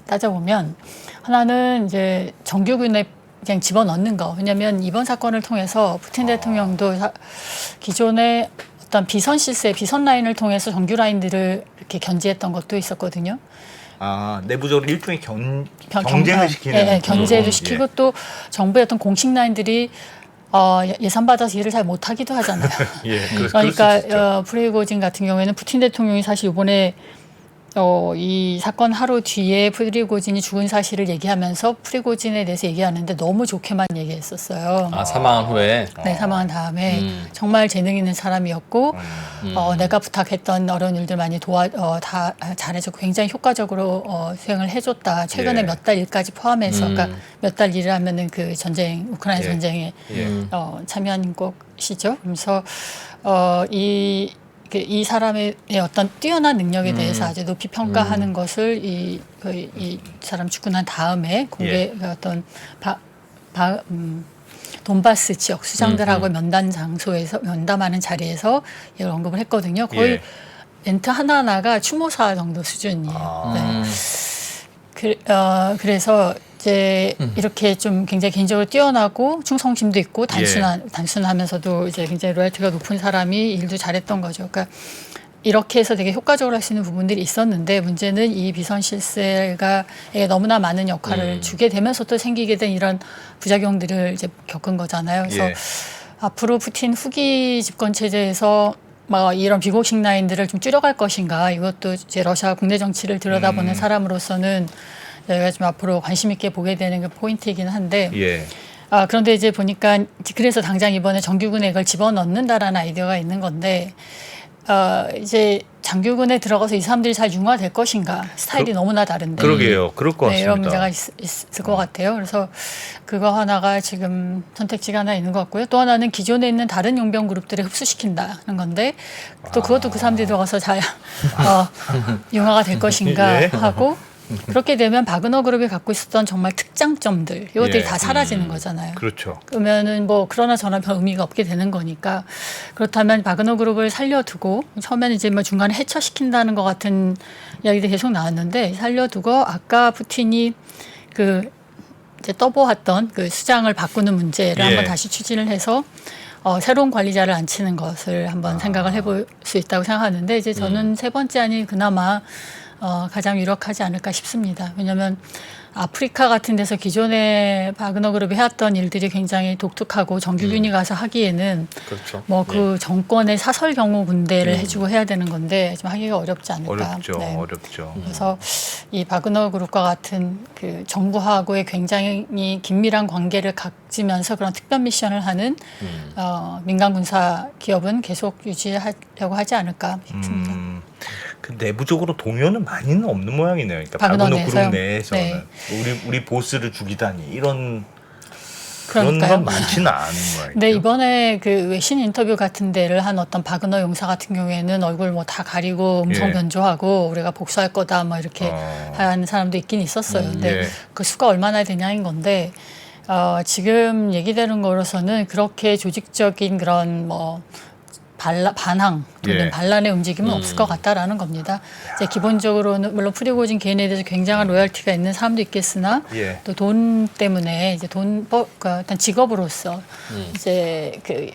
따져보면 하나는 이제 정규군에 그냥 집어넣는 거. 왜냐하면 이번 사건을 통해서 푸틴 대통령도 기존의 어떤 비선 실세, 비선 라인을 통해서 정규 라인들을 이렇게 견제했던 것도 있었거든요. 내부적으로 일종의 경쟁을 시키는. 견제도 시키고 또 정부의 어떤 공식 라인들이 예산 받아서 일을 잘 못하기도 하잖아요. 그러니까 프리고진 같은 경우에는 푸틴 대통령이 사실 이번에 이 사건 하루 뒤에 프리고진이 죽은 사실을 얘기하면서 프리고진에 대해서 얘기하는데 너무 좋게만 얘기했었어요. 사망한 후에? 네, 사망한 다음에 정말 재능 있는 사람이었고 내가 부탁했던 어려운 일들 많이 다 잘해줬고 굉장히 효과적으로 수행을 해줬다. 최근에 몇 달 일까지 포함해서 그러니까 몇 달 일을 하면은 그 전쟁 우크라이나 전쟁에 참여한 것이죠. 그래서 이 사람의 어떤 뛰어난 능력에 대해서 아주 높이 평가하는 것을 이 사람 죽고 난 다음에 공개 어떤 돈바스 지역 수장들하고 면담하는 자리에서 이걸 언급을 했거든요. 거의 멘트 하나하나가 추모사 정도 수준이에요. 그래서 이제 이렇게 좀 굉장히 개인적으로 뛰어나고 충성심도 있고 단순하면서도 이제 굉장히 로열티가 높은 사람이 일도 잘했던 거죠. 그러니까 이렇게 해서 되게 효과적으로 할 수 있는 부분들이 있었는데 문제는 이 비선 실세가 너무나 많은 역할을 주게 되면서 또 생기게 된 이런 부작용들을 이제 겪은 거잖아요. 그래서 앞으로 푸틴 후기 집권 체제에서 이런 비공식 라인들을 좀 줄여갈 것인가 이것도 이제 러시아 국내 정치를 들여다보는 사람으로서는 저희가 좀 앞으로 관심 있게 보게 되는 게 포인트이긴 한데 그런데 이제 보니까 그래서 당장 이번에 정규군에 이걸 집어넣는다라는 아이디어가 있는 건데 이제 장교군에 들어가서 이 사람들이 잘 융화될 것인가 스타일이 너무나 다른데 그러게요. 그럴 것 같습니다. 이런 문제가 있을 것 같아요. 그래서 그거 하나가 지금 선택지가 하나 있는 것 같고요. 또 하나는 기존에 있는 다른 용병 그룹들을 흡수시킨다는 건데 또 그것도 그 사람들이 들어가서 잘 융화가 될 것인가 하고 그렇게 되면 바그너 그룹이 갖고 있었던 정말 특장점들 이것들이 다 사라지는 거잖아요. 그렇죠. 그러면은 그러나 저나 별 의미가 없게 되는 거니까 그렇다면 바그너 그룹을 살려두고 처음에는 이제 중간에 해처시킨다는 것 같은 이야기들이 계속 나왔는데 살려두고 아까 푸틴이 이제 떠보았던 그 수장을 바꾸는 문제를 한번 다시 추진을 해서 새로운 관리자를 앉히는 것을 한번 생각을 해볼 수 있다고 생각하는데 이제 저는 세 번째 안이 그나마 가장 유력하지 않을까 싶습니다. 왜냐하면 아프리카 같은 데서 기존에 바그너 그룹이 해왔던 일들이 굉장히 독특하고 정규군이 가서 하기에는 그렇죠. 뭐 그 정권의 사설 경호 군대를 해주고 해야 되는 건데 좀 하기가 어렵지 않을까. 어렵죠. 네. 어렵죠. 그래서 이 바그너 그룹과 같은 그 정부하고의 굉장히 긴밀한 관계를 가지면서 그런 특별 미션을 하는 민간 군사 기업은 계속 유지하려고 하지 않을까 싶습니다. 그 내부적으로 동요는 많이는 없는 모양이네요. 그러니까 바그너 바그너 그룹 내에서요? 내에서는 네. 우리 보스를 죽이다니 이런 그런 그러니까요. 건 많지는 않은 모양이죠. 네, 이번에 그 외신 인터뷰 같은 데를 한 어떤 바그너 용사 같은 경우에는 얼굴 뭐 다 가리고 음성 예. 변조하고 우리가 복수할 거다 뭐 이렇게 하는 사람도 있긴 있었어요. 근데 예. 그 수가 얼마나 되냐인 건데 지금 얘기되는 거로서는 그렇게 조직적인 그런 뭐 반항 또는 예. 반란의 움직임은 없을 것 같다라는 겁니다. 이제 기본적으로는 물론 프리고진 개인에 대해서 굉장한 로열티가 있는 사람도 있겠으나 예. 또 돈 때문에 이제 그러니까 일단 직업으로서 이제 그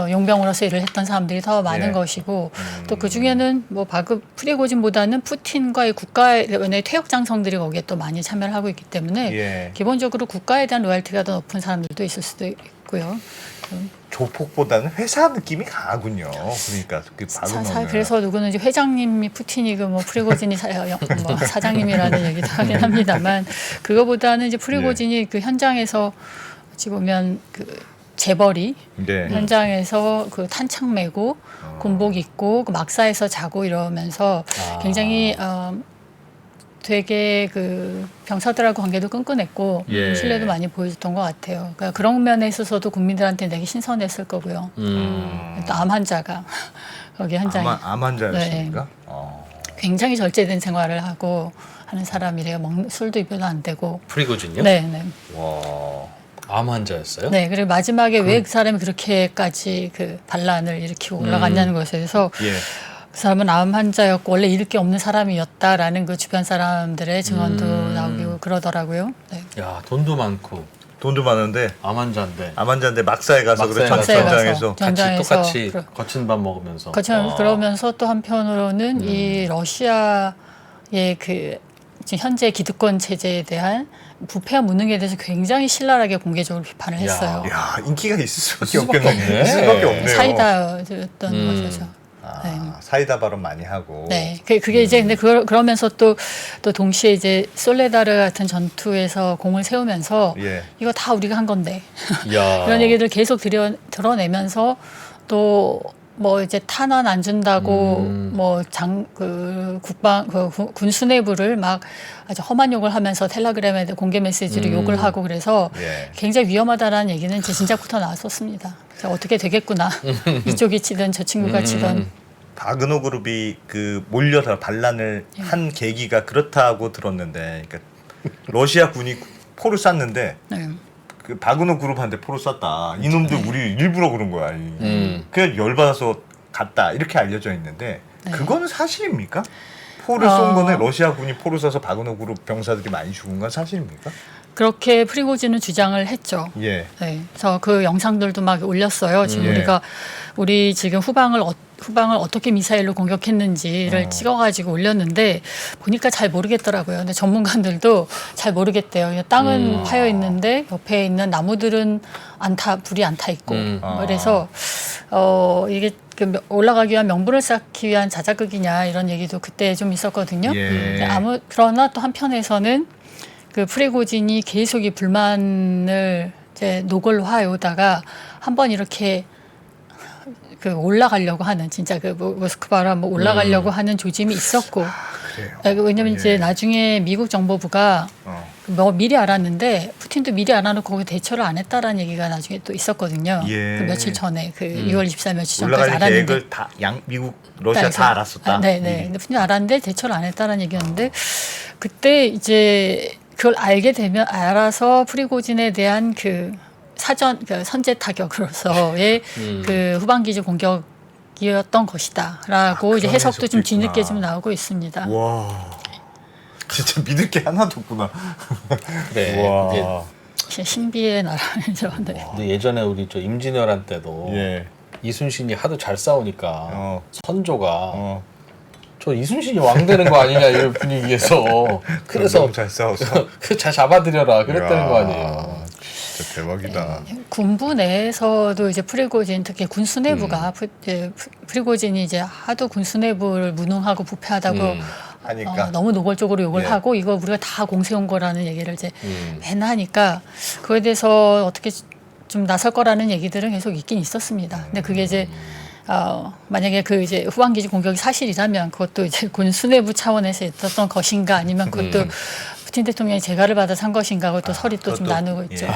용병으로서 일을 했던 사람들이 더 많은 예. 것이고 또 그 중에는 뭐 프리고진보다는 푸틴과의 국가의 퇴역 장성들이 거기에 또 많이 참여를 하고 있기 때문에 예. 기본적으로 국가에 대한 로열티가 더 높은 사람들도 있을 수도 있고요. 조폭보다는 회사 느낌이 강하군요. 그러니까 그 바그너는 그래서 누구는 이제 회장님이 푸틴이고 뭐 프리고진이 뭐 사장님이라는 얘기도 하긴 합니다만 그거보다는 이제 프리고진이 그 현장에서 어찌 보면 그 재벌이 네. 현장에서 그 탄창 메고 군복 입고 그 막사에서 자고 이러면서 굉장히 되게 그 병사들하고 관계도 끈끈했고 예. 신뢰도 많이 보여줬던 것 같아요. 그러니까 그런 면에 있어서도 국민들한테 되게 신선했을 거고요. 또 암 환자가 거기 현장에 암 환자였습니까? 굉장히 절제된 생활을 하고 하는 사람이래요. 술도 별로 안 되고. 프리고진요? 네, 네. 와. 암 환자였어요? 네, 그리고 마지막에 왜 그 사람이 그렇게까지 그 반란을 일으키고 올라갔냐는 것에 대해서 예. 그 사람은 암 환자였고 원래 잃을 게 없는 사람이었다라는 그 주변 사람들의 증언도 나오고 그러더라고요. 네. 야, 돈도 많고 돈도 많은데 암 환자인데 암 환자인데 막사에 가서 막사에 그렇죠. 가서 전장에서 같이 전장에서 똑같이 거친 밥 먹으면서 그러면서 또 한편으로는 이 러시아의 그 지금 현재 기득권 체제에 대한 부패와 무능에 대해서 굉장히 신랄하게 공개적으로 비판을 했어요. 야, 인기가 있을 수밖에 수밖에 없겠네. 없네. 있을 수밖에 없네요. 사이다였던 것이죠. 네. 사이다 발언 많이 하고. 네, 그게 이제 근데 그러면서 또 동시에 이제 솔레다르 같은 전투에서 공을 세우면서 예. 이거 다 우리가 한 건데 야. 이런 얘기들 계속 드러내면서 또 뭐 이제 탄환 안 준다고 뭐 군 수뇌부를 막 아주 험한 욕을 하면서 텔레그램에 공개 메시지로 욕을 하고 그래서 예. 굉장히 위험하다라는 얘기는 제 진작부터 나왔었습니다. 그래서 어떻게 되겠구나 이쪽이 치든 저 친구가 치든. 바그너 그룹이 그 몰려서 반란을 한 계기가 그렇다고 들었는데, 그러니까 러시아 군이 포를 쐈는데 네. 그 바그너 그룹한테 포를 쐈다. 이놈들 우리 일부러 그런 거야. 그냥 열받아서 갔다 이렇게 알려져 있는데 그건 사실입니까? 포를 쏜 거는 러시아 군이 포를 쏴서 바그너 그룹 병사들이 많이 죽은 건 사실입니까? 그렇게 프리고진은 주장을 했죠. 예. 네, 그래서 그 영상들도 막 올렸어요. 지금 예. 우리 지금 후방을 어떻게 미사일로 공격했는지를 찍어가지고 올렸는데 보니까 잘 모르겠더라고요. 근데 전문가들도 잘 모르겠대요. 땅은 파여 있는데 옆에 있는 나무들은 불이 안 타 있고 그래서 이게 올라가기 위한 명분을 쌓기 위한 자작극이냐 이런 얘기도 그때 좀 있었거든요. 예. 그러나 또 한편에서는 그 프리고진이 계속 이 불만을 이제 노골화해오다가 한번 이렇게 그 올라가려고 하는 진짜 그 모스크바로 한번 올라가려고 하는 조짐이 있었고 그래요. 왜냐면 이제 나중에 미국 정보부가 뭐 미리 알았는데 푸틴도 미리 알아놓고 거기 대처를 안 했다라는 얘기가 나중에 또 있었거든요. 예. 그 며칠 전에 그 2월 24일 며칠 전까지 올라갈 알았는데 계획을 다 미국 러시아 다 알았었다. 네네. 근데 푸틴이 알았는데 대처를 안 했다라는 얘기였는데 그때 이제 그걸 알아서 프리고진에 대한 그 선제 타격으로서의 그 후방 기지 공격이었던 것이다라고 이제 그런 해석도 좀 해석도 뒤늦게 있구나. 좀 나오고 있습니다. 와. 진짜 믿을 게 하나도 없구나. 그래. 와. 신비의 나라죠. 네. 근데 예전에 우리 저 임진왜란 때도 예. 이순신이 하도 잘 싸우니까 선조가 저 이순신이 왕 되는 거 아니냐 이런 분위기에서 그래서 너무 잘 싸워서 잘 잡아들여라 그랬다는 이야, 거 아니에요. 진짜 대박이다. 군부 내에서도 이제 프리고진 특히 군 수뇌부가 프리고진이 이제 하도 군 수뇌부를 무능하고 부패하다고 하니까 너무 노골적으로 욕을 예. 하고 이거 우리가 다 공세온 거라는 얘기를 이제 맨날 하니까 그거에 대해서 어떻게 좀 나설 거라는 얘기들은 계속 있긴 있었습니다. 근데 그게 이제 만약에 그 이제 후방기지 공격이 사실이라면 그것도 이제 군 수뇌부 차원에서 있었던 것인가 아니면 그것도 푸틴 대통령이 재가를 받아서 한 것인가 그것도 설이 또 좀 나누고 있죠.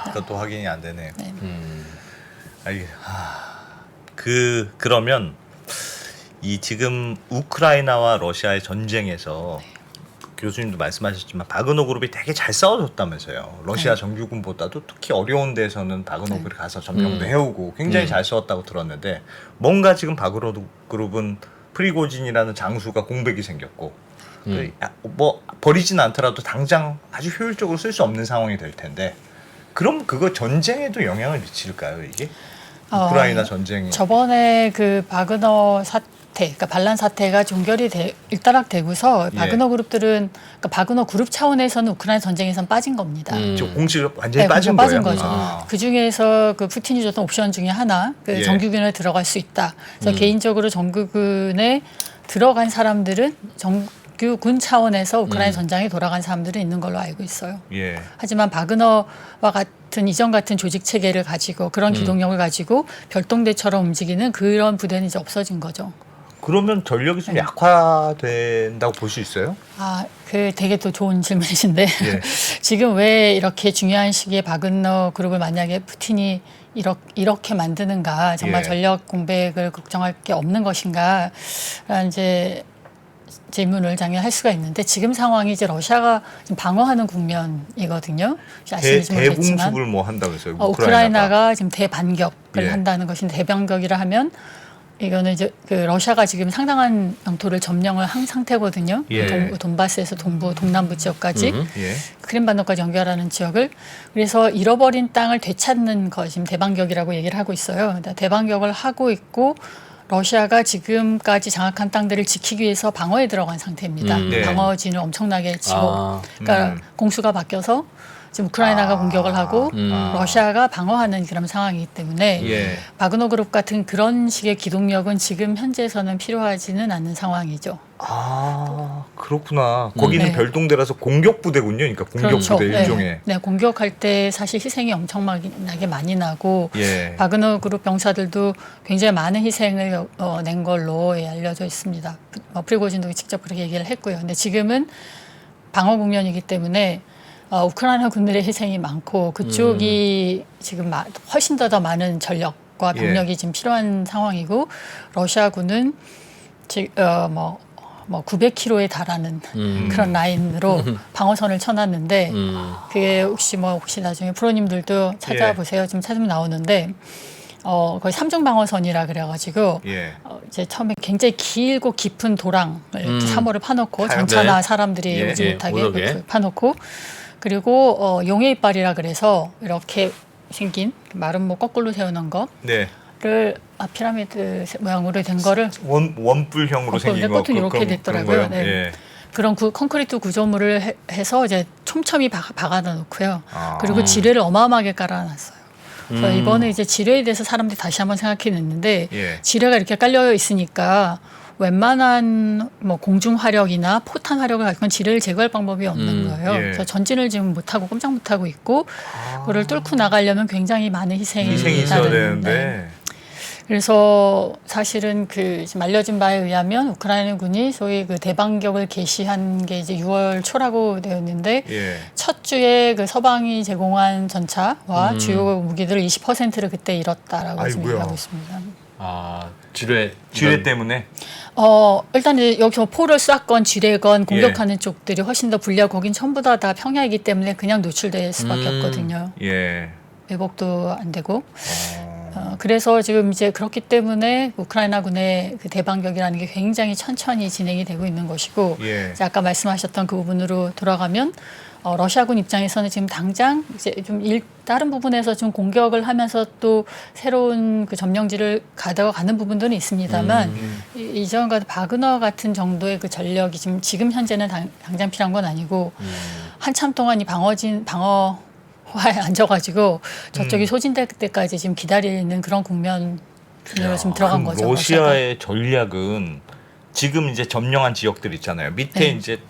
그것도 확인이 안 되네요. 네. 그러면 이 지금 우크라이나와 러시아의 전쟁에서 교수님도 말씀하셨지만 바그너 그룹이 되게 잘 싸워줬다면서요. 러시아 정규군보다도 특히 어려운 데서는 바그너 그룹이 가서 점령도 해오고 굉장히 잘 싸웠다고 들었는데 뭔가 지금 바그너 그룹은 프리고진이라는 장수가 공백이 생겼고 뭐 버리진 않더라도 당장 아주 효율적으로 쓸 수 없는 상황이 될 텐데 그럼 그거 전쟁에도 영향을 미칠까요 이게? 우크라이나 전쟁이 저번에 그 바그너 사태, 그러니까 반란 사태가 종결이 일단락되고서 바그너 그룹들은 그러니까 바그너 그룹 차원에서는 우크라이나 전쟁에선 빠진 겁니다. 저 공식 완전히 네, 빠진 빠진 거예요? 거죠. 그 중에서 그 푸틴이 줬던 옵션 중에 하나, 그 예. 정규군에 들어갈 수 있다. 그래서 개인적으로 정규군에 들어간 사람들은 정규군 차원에서 우크라이나 전장에 돌아간 사람들은 있는 걸로 알고 있어요. 예. 하지만 바그너와 같은 이전 같은 조직 체계를 가지고 그런 기동력을 가지고 별동대처럼 움직이는 그런 부대는 이제 없어진 거죠. 그러면 전력이 좀 약화된다고 볼 수 있어요? 그 되게 또 좋은 질문이신데 예. 지금 왜 이렇게 중요한 시기에 바그너 그룹을 만약에 푸틴이 이렇게 만드는가 정말 예. 전력 공백을 걱정할 게 없는 것인가 라는 이제 질문을 당연히 할 수가 있는데 지금 상황이 이제 러시아가 지금 방어하는 국면이거든요. 아시는지 모르겠지만 대공습을 뭐 한다면서요? 우크라이나가 지금 대반격을 예. 한다는 것인데 대반격이라 하면 이거는 이제 그 러시아가 지금 상당한 영토를 점령을 한 상태거든요. 예. 돈바스에서 동부, 동남부 지역까지 예. 크림반도까지 연결하는 지역을 그래서 잃어버린 땅을 되찾는 것 지금 대반격이라고 얘기를 하고 있어요. 그러니까 대반격을 하고 있고 러시아가 지금까지 장악한 땅들을 지키기 위해서 방어에 들어간 상태입니다. 네. 방어진을 엄청나게 치고 그러니까 공수가 바뀌어서 지금 우크라이나가 공격을 하고 러시아가 방어하는 그런 상황이기 때문에 예. 바그너 그룹 같은 그런 식의 기동력은 지금 현재에서는 필요하지는 않는 상황이죠. 그렇구나. 거기는 네. 별동대라서 공격부대군요. 그러니까 공격부대 네. 일종의. 네, 공격할 때 사실 희생이 엄청나게 많이 나고 예. 바그너 그룹 병사들도 굉장히 많은 희생을 낸 걸로 알려져 있습니다. 프리고진도 직접 그렇게 얘기를 했고요. 근데 지금은 방어 국면이기 때문에 우크라이나 군들의 희생이 많고 그쪽이 지금 훨씬 더 많은 전력과 병력이 지금 필요한 상황이고 러시아군은 뭐 900km에 달하는 그런 라인으로 방어선을 쳐놨는데 그게 혹시 나중에 프로님들도 찾아보세요. 좀 찾으면 나오는데 거의 3중 방어선이라 그래가지고 예. 이제 처음에 굉장히 길고 깊은 도랑을 이렇게 사모를 파놓고 전차나 네. 사람들이 오지 예, 못하게 오르게. 그렇게 파놓고 그리고 용의 이빨이라 그래서 이렇게 생긴 마름모 거꾸로 세우는 네. 거를 피라미드 모양으로 된 거를 원뿔형으로 생긴 거. 그것도 이렇게 됐더라고요. 네. 예. 그런 콘크리트 구조물을 해서 이제 촘촘히 박아다 놓고요. 그리고 아. 지뢰를 어마어마하게 깔아놨어요. 그래서 이번에 이제 지뢰에 대해서 사람들이 다시 한번 생각해냈는데 예. 지뢰가 이렇게 깔려 있으니까 웬만한 뭐 공중 화력이나 포탄 화력을 가지고 지뢰를 제거할 방법이 없는 거예요. 예. 그래서 전진을 지금 못하고 꼼짝 못하고 있고 그거를 뚫고 나가려면 굉장히 많은 희생이 희생이 있어야 있다는, 되는데. 네. 그래서 사실은 그 지금 알려진 바에 의하면 우크라이나 군이 소위 그 대반격을 개시한 게 이제 6월 초라고 되어 있는데 예. 첫 주에 그 서방이 제공한 전차와 주요 무기들을 20%를 그때 잃었다라고 지금 아이고야. 얘기하고 있습니다. 지뢰 때문에. 일단 이제 여기서 포를 쐈건 지뢰건 공격하는 쪽들이 훨씬 더 불리하고 거긴 전부 다 평야이기 때문에 그냥 노출될 수밖에 없거든요. 예. 회복도 안 되고. 그래서 지금 이제 그렇기 때문에 우크라이나군의 그 대반격이라는 게 굉장히 천천히 진행이 되고 있는 것이고 예. 이제 아까 말씀하셨던 그 부분으로 돌아가면 러시아군 입장에서는 지금 당장 이제 좀 다른 부분에서 좀 공격을 하면서 또 새로운 그 점령지를 가져가는 부분들은 있습니다만 이전과 바그너 같은 정도의 그 전력이 지금 현재는 당장 필요한 건 아니고 한참 동안 이 방어화에 앉아가지고 저쪽이 소진될 때까지 지금 기다리는 그런 국면으로 지금 들어간 거죠. 러시아의 전략은 지금 이제 점령한 지역들 있잖아요. 밑에 네. 이제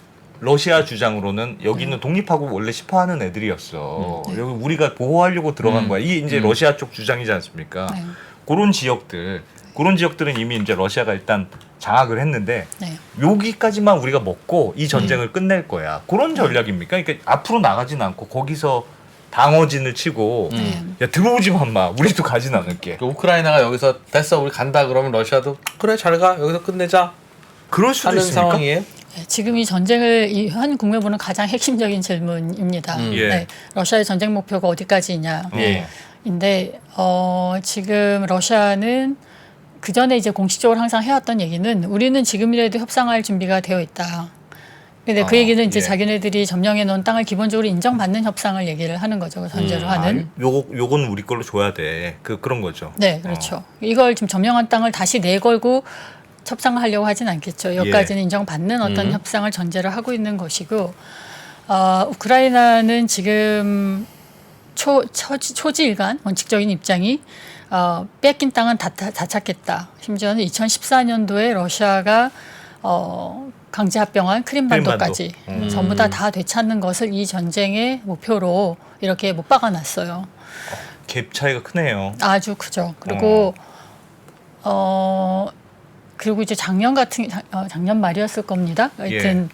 러시아 주장으로는 여기는 독립하고 원래 싶어하는 애들이었어. 네. 여기 우리가 보호하려고 들어간 거야. 이게 이제 러시아 쪽 주장이지 않습니까? 네. 그런 지역들은 이미 이제 러시아가 일단 장악을 했는데 네. 여기까지만 우리가 먹고 이 전쟁을 끝낼 거야. 그런 전략입니까? 그러니까 앞으로 나가진 않고 거기서 방어진을 치고 야 들어오지만 마. 우리도 가진 않을게. 그 우크라이나가 여기서 됐어 우리 간다 그러면 러시아도 그래 잘 가 여기서 끝내자 그럴 수도 하는 있습니까? 상황이에요. 네, 지금 이 전쟁을 이 현 국면 보는 가장 핵심적인 질문입니다. 예. 네, 러시아의 전쟁 목표가 어디까지냐. 예. 인데 지금 러시아는 그 전에 이제 공식적으로 항상 해왔던 얘기는 우리는 지금이라도 협상할 준비가 되어 있다. 근데 그 얘기는 이제 예. 자기네들이 점령해 놓은 땅을 기본적으로 인정받는 협상을 얘기를 하는 거죠. 전제로 하는. 요건 우리 걸로 줘야 돼. 그런 거죠. 네, 그렇죠. 이걸 지금 점령한 땅을 다시 내걸고 협상을 하려고 하진 않겠죠. 여기까지는 인정받는 어떤 협상을 전제로 하고 있는 것이고, 우크라이나는 지금 초지일간 원칙적인 입장이 뺏긴 땅은 다 찾겠다. 심지어는 2014년도에 러시아가 강제 합병한 크림반도까지 전부 다 되찾는 것을 이 전쟁의 목표로 이렇게 못 박아놨어요. 갭 차이가 크네요. 아주 크죠. 그리고 그리고 이제 작년 말이었을 겁니다. 하여튼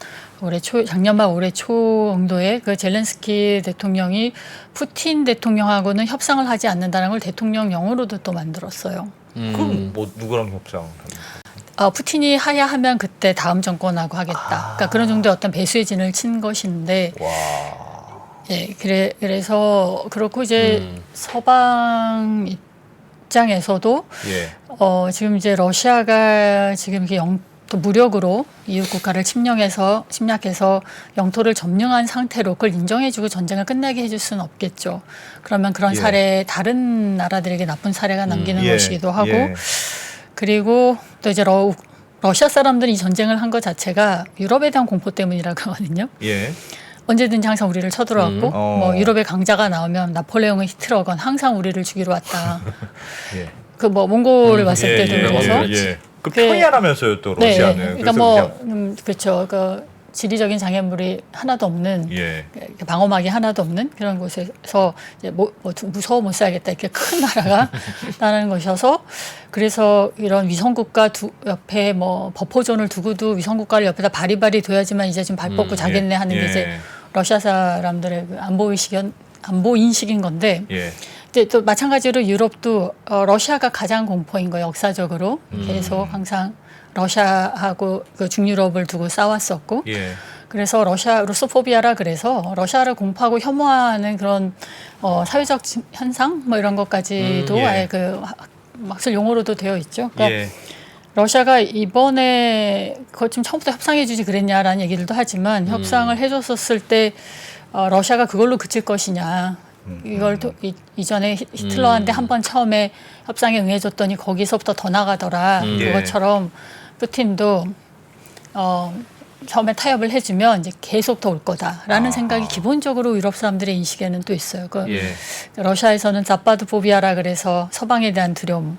작년 말 올해 초 정도에 그 젤렌스키 대통령이 푸틴 대통령하고는 협상을 하지 않는다는 걸 대통령령으로도 또 만들었어요. 그럼 뭐 누구랑 협상? 푸틴이 하야하면 그때 다음 정권하고 하겠다. 그러니까 그런 정도의 어떤 배수의 진을 친 것인데, 와. 예, 그래서 그렇고 이제 서방 입장에서도 예. 지금 이제 러시아가 지금 이게 또 무력으로 이웃 국가를 침략해서 영토를 점령한 상태로 그걸 인정해주고 전쟁을 끝나게 해줄 수는 없겠죠. 그러면 그런 사례 다른 나라들에게 나쁜 사례가 남기는 것이기도 하고. 그리고 또 이제 러시아 사람들이 이 전쟁을 한 것 자체가 유럽에 대한 공포 때문이라고 하거든요. 예. 언제든지 항상 우리를 쳐들어왔고 뭐 유럽의 강자가 나오면 나폴레옹은 히틀러건 항상 우리를 죽이러 왔다. 예. 그 뭐 몽골을 왔을 때도 그래서 그 편이라면서요 또 러시아는. 네, 그러니까 뭐 그렇죠. 그 지리적인 장애물이 하나도 없는 방어막이 하나도 없는 그런 곳에서 이제 무서워 못 살겠다 이렇게 큰 나라가 나라는 것이어서 그래서 이런 위성국가 옆에 뭐 버퍼존을 두고도 위성국가를 옆에다 바리바리 둬야지만 이제 좀 발 뻗고 자겠네 하는 게 이제 러시아 사람들의 그 안보 인식인 건데 이제 또 마찬가지로 유럽도 러시아가 가장 공포인 거예요. 역사적으로 계속 항상 러시아하고 그 중유럽을 두고 싸웠었고 그래서 루소포비아라 그래서 러시아를 공포하고 혐오하는 그런 사회적 현상 뭐 이런 것까지도 아예 그 막설 용어로도 되어 있죠. 그러니까 러시아가 이번에 그것 좀 처음부터 협상해주지 그랬냐라는 얘기들도 하지만 협상을 해줬었을 때 러시아가 그걸로 그칠 것이냐. 이걸 이전에 히틀러한테 한번 처음에 협상에 응해줬더니 거기서부터 더 나가더라. 그것처럼 푸틴도 처음에 타협을 해주면 이제 계속 더 올 거다라는 생각이 기본적으로 유럽 사람들의 인식에는 또 있어요. 러시아에서는 자파드포비아라 그래서 서방에 대한 두려움,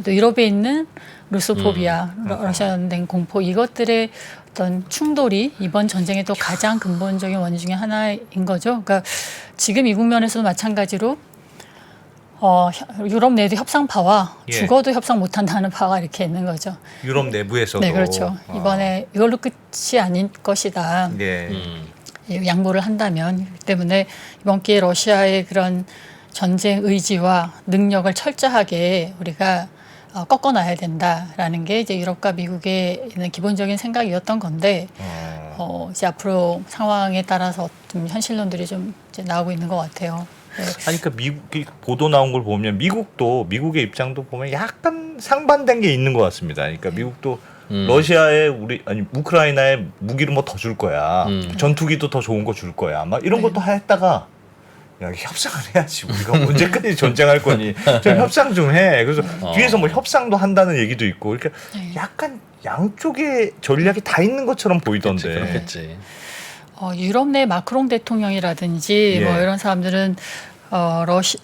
또 유럽에 있는 루소포비아, 러시아된 공포 이것들의 어떤 충돌이 이번 전쟁의 또 가장 근본적인 원인 중에 하나인 거죠. 그러니까 지금 이 국면에서도 마찬가지로 유럽 내에도 협상파와 죽어도 협상 못한다는 파가 이렇게 있는 거죠. 유럽 내부에서도. 네, 그렇죠. 이번에 이걸로 끝이 아닐 것이다. 양보를 한다면. 그렇기 때문에 이번 기회에 러시아의 그런 전쟁 의지와 능력을 철저하게 우리가 꺾어놔야 된다라는 게 이제 유럽과 미국의 있는 기본적인 생각이었던 건데 이제 앞으로 상황에 따라서 좀 현실론들이 좀 이제 나오고 있는 것 같아요. 아니 그러니까 미국이 보도 나온 걸 보면 미국의 입장도 보면 약간 상반된 게 있는 것 같습니다. 그러니까 미국도 러시아에 우크라이나에 무기를 뭐 더 줄 거야. 전투기도 더 좋은 거 줄 거야. 막 이런 것도 했다가 야, 협상을 해야지. 우리가 언제까지 전쟁할 거니? 좀 협상 좀 해. 그래서 뒤에서 뭐 협상도 한다는 얘기도 있고. 그러니까 약간 양쪽의 전략이 다 있는 것처럼 보이던데. 그렇겠지. 유럽 내 마크롱 대통령이라든지 예. 뭐 이런 사람들은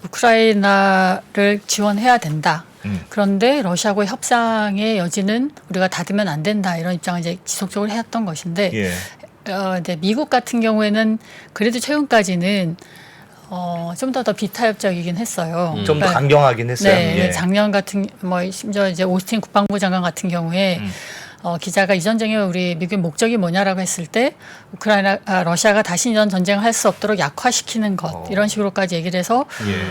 우크라이나를 지원해야 된다. 그런데 러시아하고의 협상의 여지는 우리가 닫으면 안 된다. 이런 입장을 이제 지속적으로 해왔던 것인데 예. 이제 미국 같은 경우에는 그래도 최근까지는 좀 더 비타협적이긴 했어요. 좀 더 강경하긴 했어요. 네, 예. 작년 같은 심지어 이제 오스틴 국방부 장관 같은 경우에 기자가 이 전쟁의 우리 미국의 목적이 뭐냐라고 했을 때 러시아가 다시 이런 전쟁을 할 수 없도록 약화시키는 것 이런 식으로까지 얘기를 해서 예.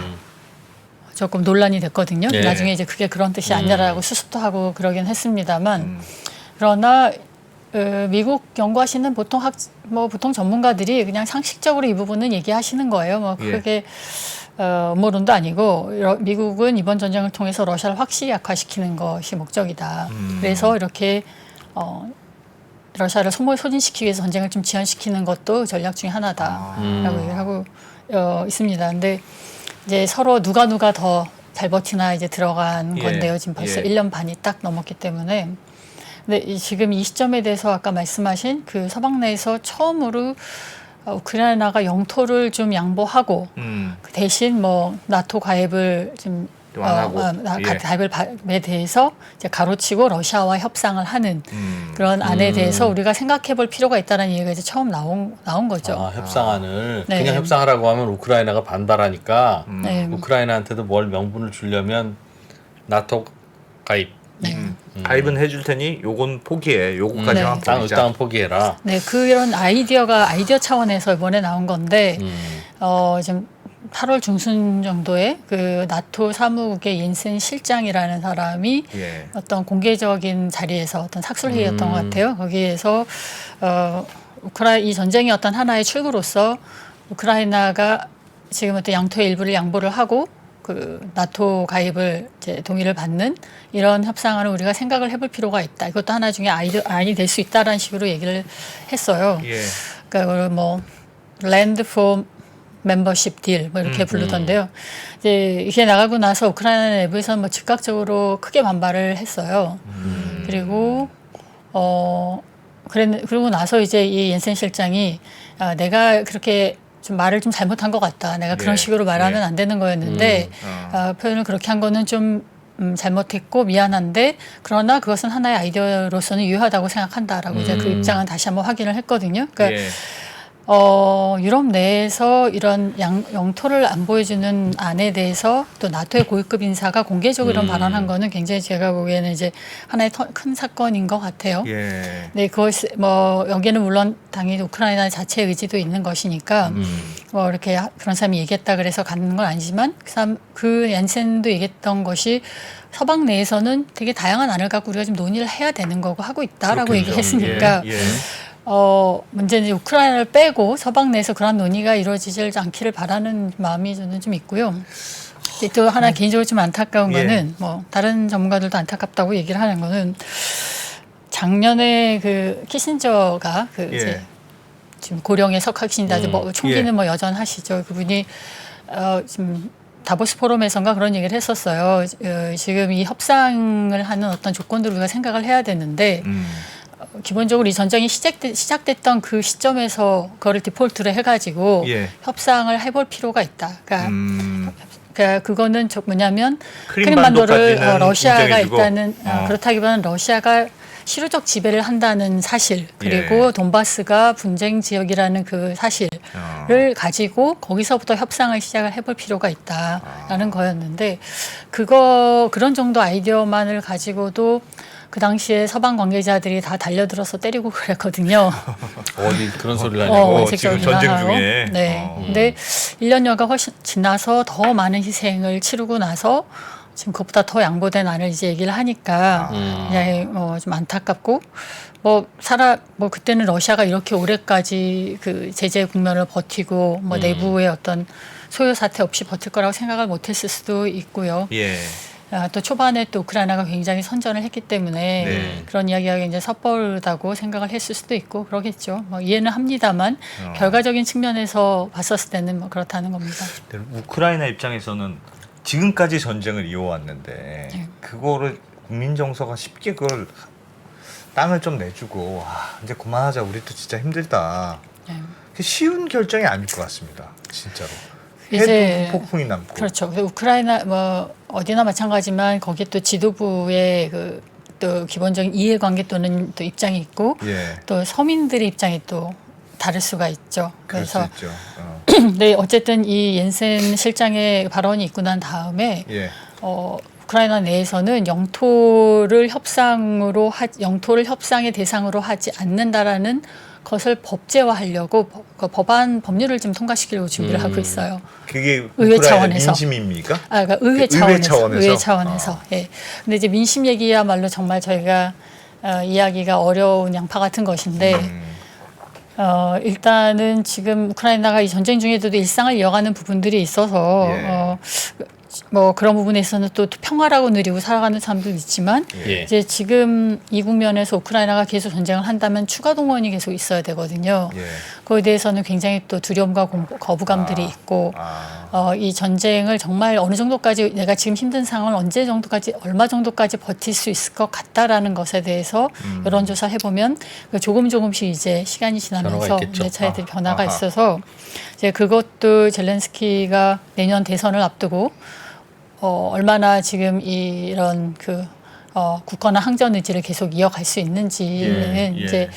조금 논란이 됐거든요. 네. 나중에 이제 그게 그런 뜻이 아니라고 수습도 하고 그러긴 했습니다만 그러나 미국 연구하시는 보통 전문가들이 그냥 상식적으로 이 부분은 얘기하시는 거예요. 뭐 그게 음모론도 아니고 미국은 이번 전쟁을 통해서 러시아를 확실히 약화시키는 것이 목적이다. 그래서 이렇게 러시아를 소진시키기 위해서 전쟁을 좀 지연시키는 것도 전략 중에 하나다라고 얘기를 하고 있습니다. 근데 이제 서로 누가 더 잘 버티나 이제 들어간 건데요. 지금 벌써 1년 반이 딱 넘었기 때문에. 근데 지금 이 시점에 대해서 아까 말씀하신 그 서방 내에서 처음으로 우크라이나가 영토를 좀 양보하고 그 대신 뭐 나토 가입을 좀 가입에 대해서 이제 가로치고 러시아와 협상을 하는 그런 안에 대해서 우리가 생각해볼 필요가 있다는 얘기가 이제 처음 나온 거죠. 협상안을 네. 그냥 협상하라고 하면 우크라이나가 반발하니까 네. 우크라이나한테도 뭘 명분을 주려면 나토 가입. 가입은 해줄 테니 요건 포기해. 요거까지만 네. 버리자. 일단 포기해라. 네, 그런 아이디어 차원에서 이번에 나온 건데 지금 8월 중순 정도에 그 나토 사무국의 옌센 실장이라는 사람이 예. 어떤 공개적인 자리에서 어떤 삭술회의였던 것 같아요. 거기에서 이 전쟁의 어떤 하나의 출구로서 우크라이나가 지금 어떤 영토의 일부를 양보를 하고 그 나토 가입을 이제 동의를 받는 이런 협상안을 우리가 생각을 해볼 필요가 있다. 이것도 하나 중에 안이 될 수 있다라는 식으로 얘기를 했어요. 예. 그러니까 뭐 Land for Membership Deal 뭐 이렇게 부르던데요. 이제 이게 나가고 나서 우크라이나 내부에서 뭐 즉각적으로 크게 반발을 했어요. 그리고 그러고 나서 이제 이 옌센 실장이 내가 그렇게 좀 말을 좀 잘못한 것 같다. 내가 그런 식으로 말하면 안 되는 거였는데 표현을 그렇게 한 거는 좀 잘못했고 미안한데 그러나 그것은 하나의 아이디어로서는 유효하다고 생각한다라고 이제 그 입장은 다시 한번 확인을 했거든요. 그러니까 예. 유럽 내에서 이런 영토를 안 보여주는 안에 대해서 또 나토의 고위급 인사가 공개적으로 이런 발언한 거는 굉장히 제가 보기에는 이제 하나의 큰 사건인 것 같아요. 예. 네, 그것 여기에는 물론 당연히 우크라이나 자체의 의지도 있는 것이니까 뭐 이렇게 그런 사람이 얘기했다 그래서 가는 건 아니지만 그 얀센도 얘기했던 것이 서방 내에서는 되게 다양한 안을 갖고 우리가 좀 논의를 해야 되는 거고 하고 있다라고 그렇겠죠. 얘기했으니까. 예. 예. 문제는 우크라이나를 빼고 서방 내에서 그런 논의가 이루어지지 않기를 바라는 마음이 저는 좀 있고요. 또 하나 개인적으로 좀 안타까운 거는 뭐 다른 전문가들도 안타깝다고 얘기를 하는 거는 작년에 그 키신저가 이제 지금 고령의 석학신인데 뭐 총기는 뭐 여전하시죠. 그분이 지금 다보스 포럼에선가 그런 얘기를 했었어요. 지금 이 협상을 하는 어떤 조건들을 우리가 생각을 해야 되는데 기본적으로 이 전쟁이 시작됐던 그 시점에서 그거를 디폴트를 해가지고 협상을 해볼 필요가 있다. 그러니까 그거는 뭐냐면 크림반도를 러시아가 일단은 그렇다기보다는 러시아가 실효적 지배를 한다는 사실 그리고 돈바스가 분쟁 지역이라는 그 사실을 가지고 거기서부터 협상을 시작을 해볼 필요가 있다라는 거였는데 그런 정도 아이디어만을 가지고도 그 당시에 서방 관계자들이 다 달려들어서 때리고 그랬거든요. 어디 그런 소리를 하냐고. 지금 전쟁 중에. 네. 근데 1년여가 훨씬 지나서 더 많은 희생을 치르고 나서 지금 그것보다 더 양보된 안을 이제 얘기를 하니까 그냥 좀 안타깝고 그때는 러시아가 이렇게 오래까지 그 제재 국면을 버티고 내부의 어떤 소요 사태 없이 버틸 거라고 생각을 못했을 수도 있고요. 예. 또 초반에 또 우크라이나가 굉장히 선전을 했기 때문에 네. 그런 이야기가 굉장히 섣부르다고 생각을 했을 수도 있고 그러겠죠. 뭐 이해는 합니다만 결과적인 측면에서 봤었을 때는 뭐 그렇다는 겁니다. 우크라이나 입장에서는 지금까지 전쟁을 이어왔는데 네. 그거를 국민 정서가 쉽게 그걸 땅을 좀 내주고 이제 그만하자 우리도 진짜 힘들다. 네. 쉬운 결정이 아닐 것 같습니다. 진짜로. 이제 해도 폭풍이 남고. 그렇죠. 우크라이나 뭐 어디나 마찬가지지만 거기에 또 지도부의 그 또 기본적인 이해관계 또는 또 입장이 있고 예. 또 서민들의 입장이 또 다를 수가 있죠. 그럴 수 그래서 있죠. 네 어쨌든 이 옌센 실장의 발언이 있고 난 다음에 예. 우크라이나 내에서는 영토를 영토를 협상의 대상으로 하지 않는다라는 것을 법제화하려고 법률을 좀 통과시키려고 준비를 하고 있어요. 그게 의회 우크라이나 차원에서. 민심입니까? 그러니까 의회 의회 차원에서. 의회 차원에서? 차원에서. 예. 근데 이제 민심 얘기야말로 정말 저희가 이야기가 어려운 양파 같은 것인데 일단은 지금 우크라이나가 이 전쟁 중에도 일상을 이어가는 부분들이 있어서 예. 뭐 그런 부분에 있어서는 또 평화라고 누리고 살아가는 사람도 있지만 예. 이제 지금 이 국면에서 우크라이나가 계속 전쟁을 한다면 추가 동원이 계속 있어야 되거든요. 예. 그거에 대해서는 굉장히 또 두려움과 거부감들이 있고 이 전쟁을 정말 어느 정도까지 내가 지금 힘든 상황을 언제 정도까지 얼마 정도까지 버틸 수 있을 것 같다라는 것에 대해서 여론조사 해보면 조금씩 이제 시간이 지나면서 변화가 있겠죠. 내 차례들이 변화가 있어서 이제 그것도 젤렌스키가 내년 대선을 앞두고 얼마나 지금 이런 굳건한 항전 의지를 계속 이어갈 수 있는지는 예. 이제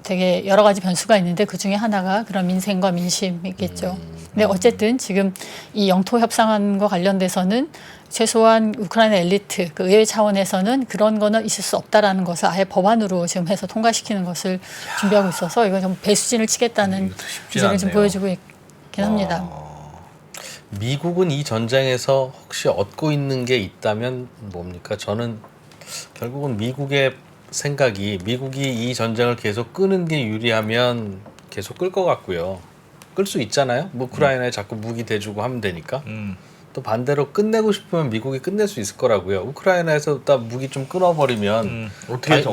되게 여러 가지 변수가 있는데 그 중에 하나가 그런 민생과 민심이겠죠. 근데 어쨌든 지금 이 영토 협상안과 관련돼서는 최소한 우크라이나 엘리트 그 의회 차원에서는 그런 거는 있을 수 없다라는 것을 아예 법안으로 지금 해서 통과시키는 것을 준비하고 있어서 이건 좀 배수진을 치겠다는 기조를 좀 보여주고 있긴 합니다. 미국은 이 전쟁에서 혹시 얻고 있는 게 있다면 뭡니까? 저는 결국은 미국의 생각이 미국이 이 전쟁을 계속 끄는 게 유리하면 계속 끌 것 같고요. 끌 수 있잖아요. 우크라이나에 자꾸 무기 대주고 하면 되니까. 또 반대로 끝내고 싶으면 미국이 끝낼 수 있을 거라고요. 우크라이나에서 딱 무기 좀 끊어버리면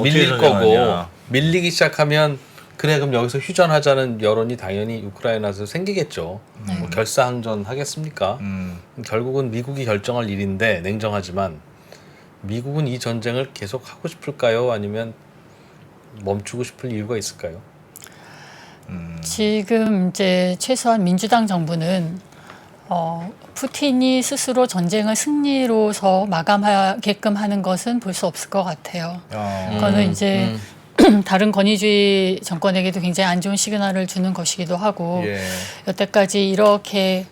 밀릴 거고 밀리기 시작하면 그래 그럼 여기서 휴전하자는 여론이 당연히 우크라이나에서 생기겠죠. 뭐 결사항전 하겠습니까? 결국은 미국이 결정할 일인데 냉정하지만 미국은 이 전쟁을 계속 하고 싶을까요? 아니면 멈추고 싶을 이유가 있을까요? 지금 이제 최소한 민주당 정부는 푸틴이 스스로 전쟁을 승리로서 마감하게끔 하는 것은 볼 수 없을 것 같아요. 그거는 이제 다른 권위주의 정권에게도 굉장히 안 좋은 시그널을 주는 것이기도 하고 여태까지 이렇게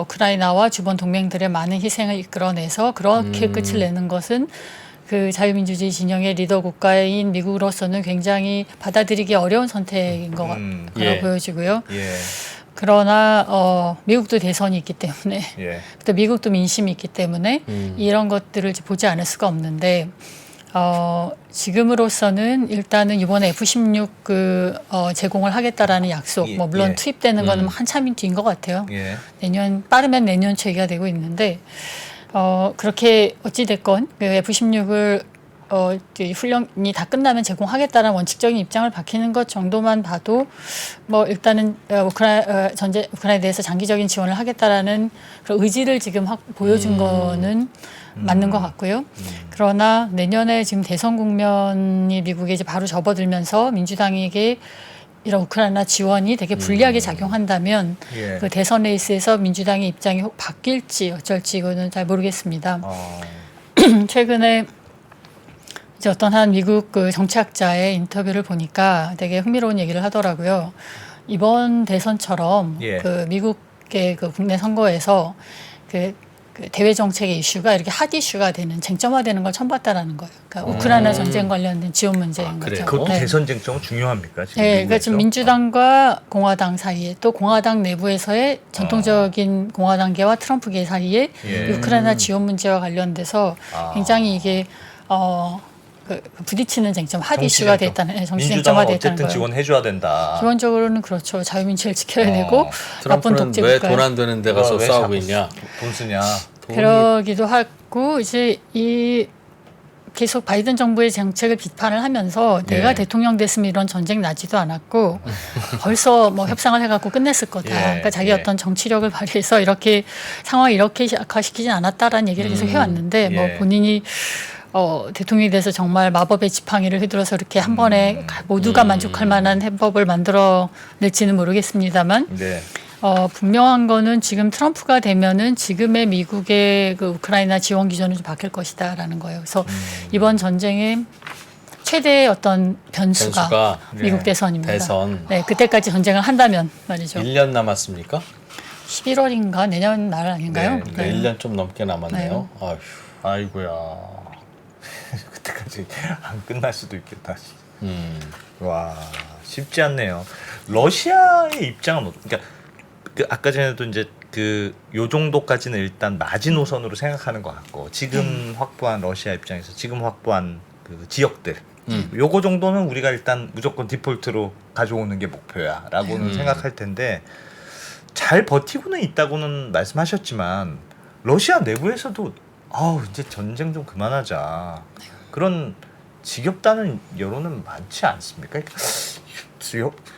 우크라이나와 주변 동맹들의 많은 희생을 이끌어내서 그렇게 끝을 내는 것은 그 자유민주주의 진영의 리더 국가인 미국으로서는 굉장히 받아들이기 어려운 선택인 것 같다고 보여지고요. 그러나 미국도 대선이 있기 때문에 또 미국도 민심이 있기 때문에 이런 것들을 보지 않을 수가 없는데 지금으로서는 일단은 이번에 F-16 제공을 하겠다라는 약속, 뭐 물론 투입되는 거는 한참이 뒤인 것 같아요. 빠르면 내년 초기가 되고 있는데 그렇게 어찌 됐건 그 F-16을 훈련이 다 끝나면 제공하겠다는 원칙적인 입장을 밝히는 것 정도만 봐도 뭐 일단은 우크라이나에 대해서 장기적인 지원을 하겠다라는 그런 의지를 지금 보여준 거는 맞는 것 같고요. 그러나 내년에 지금 대선 국면이 미국에 이제 바로 접어들면서 민주당에게 이런 우크라이나 지원이 되게 불리하게 작용한다면 그 대선 레이스에서 민주당의 입장이 바뀔지 어쩔지 이거는 잘 모르겠습니다. 최근에 이제 어떤 한 미국 그 정치학자의 인터뷰를 보니까 되게 흥미로운 얘기를 하더라고요. 이번 대선처럼 그 미국의 그 국내 선거에서 그 대외 정책의 이슈가 이렇게 핫 이슈가 되는 쟁점화되는 걸 처음 봤다라는 거예요. 그러니까 우크라이나 전쟁 관련된 지원 문제인 거죠. 그것도 대선 쟁점은 중요합니까? 지금 그러니까 지금 민주당과 공화당 사이에 또 공화당 내부에서의 전통적인 공화당계와 트럼프계 사이에 우크라이나 지원 문제와 관련돼서 굉장히 이게 부딪히는 쟁점, 핫 정치 이슈가 쟁점. 됐다는 정치 민주당은 쟁점화 됐다는 어쨌든 거예요. 지원해줘야 된다. 기본적으로는 그렇죠. 자유민주를 지켜야 되고 나쁜 트럼프는 왜 독재국가에 돈 안 되는 데 가서 왜 싸우고 자꾸 있냐? 돈 쓰냐. 그러기도 하고 이제 이 계속 바이든 정부의 정책을 비판을 하면서 내가 예. 대통령 됐으면 이런 전쟁 나지도 않았고 벌써 뭐 협상을 해갖고 끝냈을 거다. 예. 그러니까 자기 예. 어떤 정치력을 발휘해서 이렇게 상황을 이렇게 악화시키진 않았다라는 얘기를 계속 해왔는데 뭐 예. 본인이 대통령이 돼서 정말 마법의 지팡이를 휘둘러서 이렇게 한 번에 모두가 만족할 만한 해법을 만들어낼지는 모르겠습니다만 네. 분명한 거는 지금 트럼프가 되면은 지금의 미국의 그 우크라이나 지원 기조는 좀 바뀔 것이다라는 거예요. 그래서 이번 전쟁의 최대의 어떤 변수가 미국 네. 대선입니다. 대선. 네, 그때까지 전쟁을 한다면 말이죠. 1년 남았습니까? 11월인가 내년 말 아닌가요? 네. 1년 좀 넘게 남았네요. 아휴. 아이고야. 그때까지 안 끝날 수도 있겠다. 와, 쉽지 않네요. 러시아의 입장은 그러니까 아까 전에도 이제 요 정도까지는 일단 마지노선으로 생각하는 것 같고 지금 확보한 러시아 입장에서 지금 확보한 그 지역들 요거 정도는 우리가 일단 무조건 디폴트로 가져오는 게 목표야라고는 생각할 텐데 잘 버티고는 있다고는 말씀하셨지만 러시아 내부에서도 이제 전쟁 좀 그만하자 그런 지겹다는 여론은 많지 않습니까?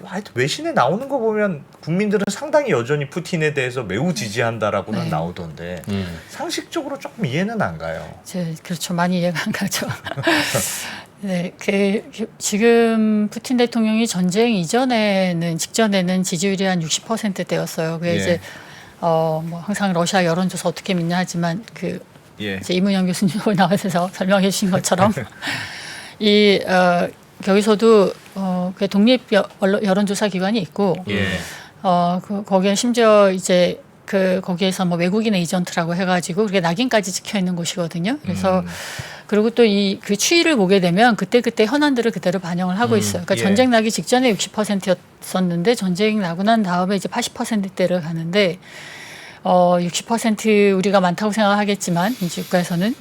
하여튼 외신에 나오는 거 보면 국민들은 상당히 여전히 푸틴에 대해서 매우 지지한다라고는 네. 나오던데 상식적으로 조금 이해는 안 가요. 그렇죠. 많이 이해가 안 가죠. 네, 지금 푸틴 대통령이 전쟁 직전에는 지지율이 한 60%대였어요. 그게 예. 이제 뭐 항상 러시아 여론조사 어떻게 믿냐 하지만 예. 이제 이문영 교수님 나와서 설명해 주신 것처럼 여기서도 그 독립 여론조사 기관이 있고 예. 거기에 심지어 이제 거기에서 뭐 외국인 에이전트라고 해가지고 그게 낙인까지 찍혀 있는 곳이거든요. 그래서 그리고 또 그 추이를 보게 되면 그때 현안들을 그대로 반영을 하고 있어요. 그러니까 예. 전쟁 나기 직전에 60%였었는데 전쟁 나고 난 다음에 이제 80%대를 가는데 60% 우리가 많다고 생각하겠지만 민주국가에서는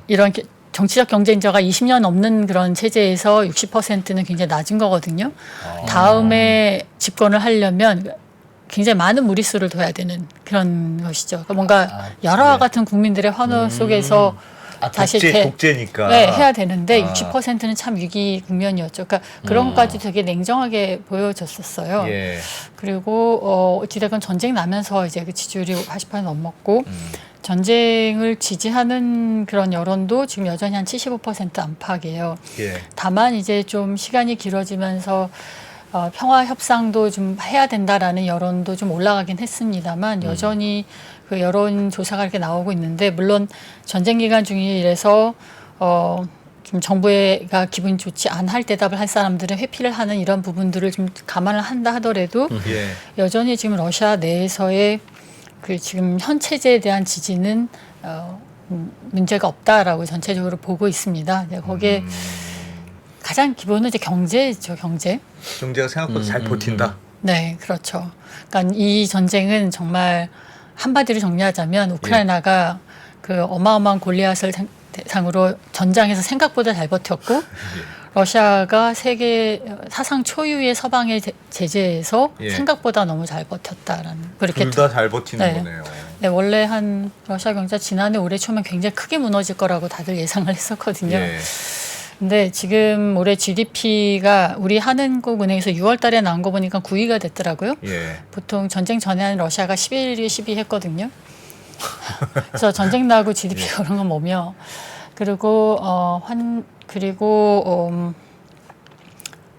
이런 정치적 경쟁자가 20년 넘는 그런 체제에서 60%는 굉장히 낮은 거거든요. 다음에 집권을 하려면 굉장히 많은 무리수를 둬야 되는 그런 것이죠. 그러니까 뭔가 여러와 같은 국민들의 환호 속에서 다시 독재니까 네, 해야 되는데 60%는 참 위기 국면이었죠. 그러니까 그런 것까지 되게 냉정하게 보여졌었어요. 예. 그리고 어찌됐건 전쟁 나면서 이제 그 지지율이 80% 넘었고 전쟁을 지지하는 그런 여론도 지금 여전히 한 75% 안팎이에요. 예. 다만 이제 좀 시간이 길어지면서 평화 협상도 좀 해야 된다라는 여론도 좀 올라가긴 했습니다만 여전히 그 여론 조사가 이렇게 나오고 있는데 물론 전쟁 기간 중이라서 좀 정부가 기분 좋지 않을 대답을 할 사람들은 회피를 하는 이런 부분들을 좀 감안을 한다 하더라도 예. 여전히 지금 러시아 내에서의 그 지금 현 체제에 대한 지지는 문제가 없다라고 전체적으로 보고 있습니다. 거기에 가장 기본은 이제 경제죠, 경제. 경제가 생각보다 잘 버틴다. 네, 그렇죠. 그러니까 이 전쟁은 정말 한마디로 정리하자면 우크라이나가 그 어마어마한 골리앗을 대상으로 전장에서 생각보다 잘 버텼고 러시아가 세계 사상 초유의 서방의 제재에서 예. 생각보다 너무 잘 버텼다라는 그렇게 둘 다 잘 버티는 네. 거네요. 네, 원래 한 러시아 경제가 지난해 올해 초면 굉장히 크게 무너질 거라고 다들 예상을 했었거든요. 예. 근데 지금 올해 GDP가 우리 한국은행에서 6월 달에 나온 거 보니까 9위가 됐더라고요. 예. 보통 전쟁 전에는 러시아가 11위, 12위 했거든요. 그래서 전쟁 나고 GDP가 그런 건 뭐며 그리고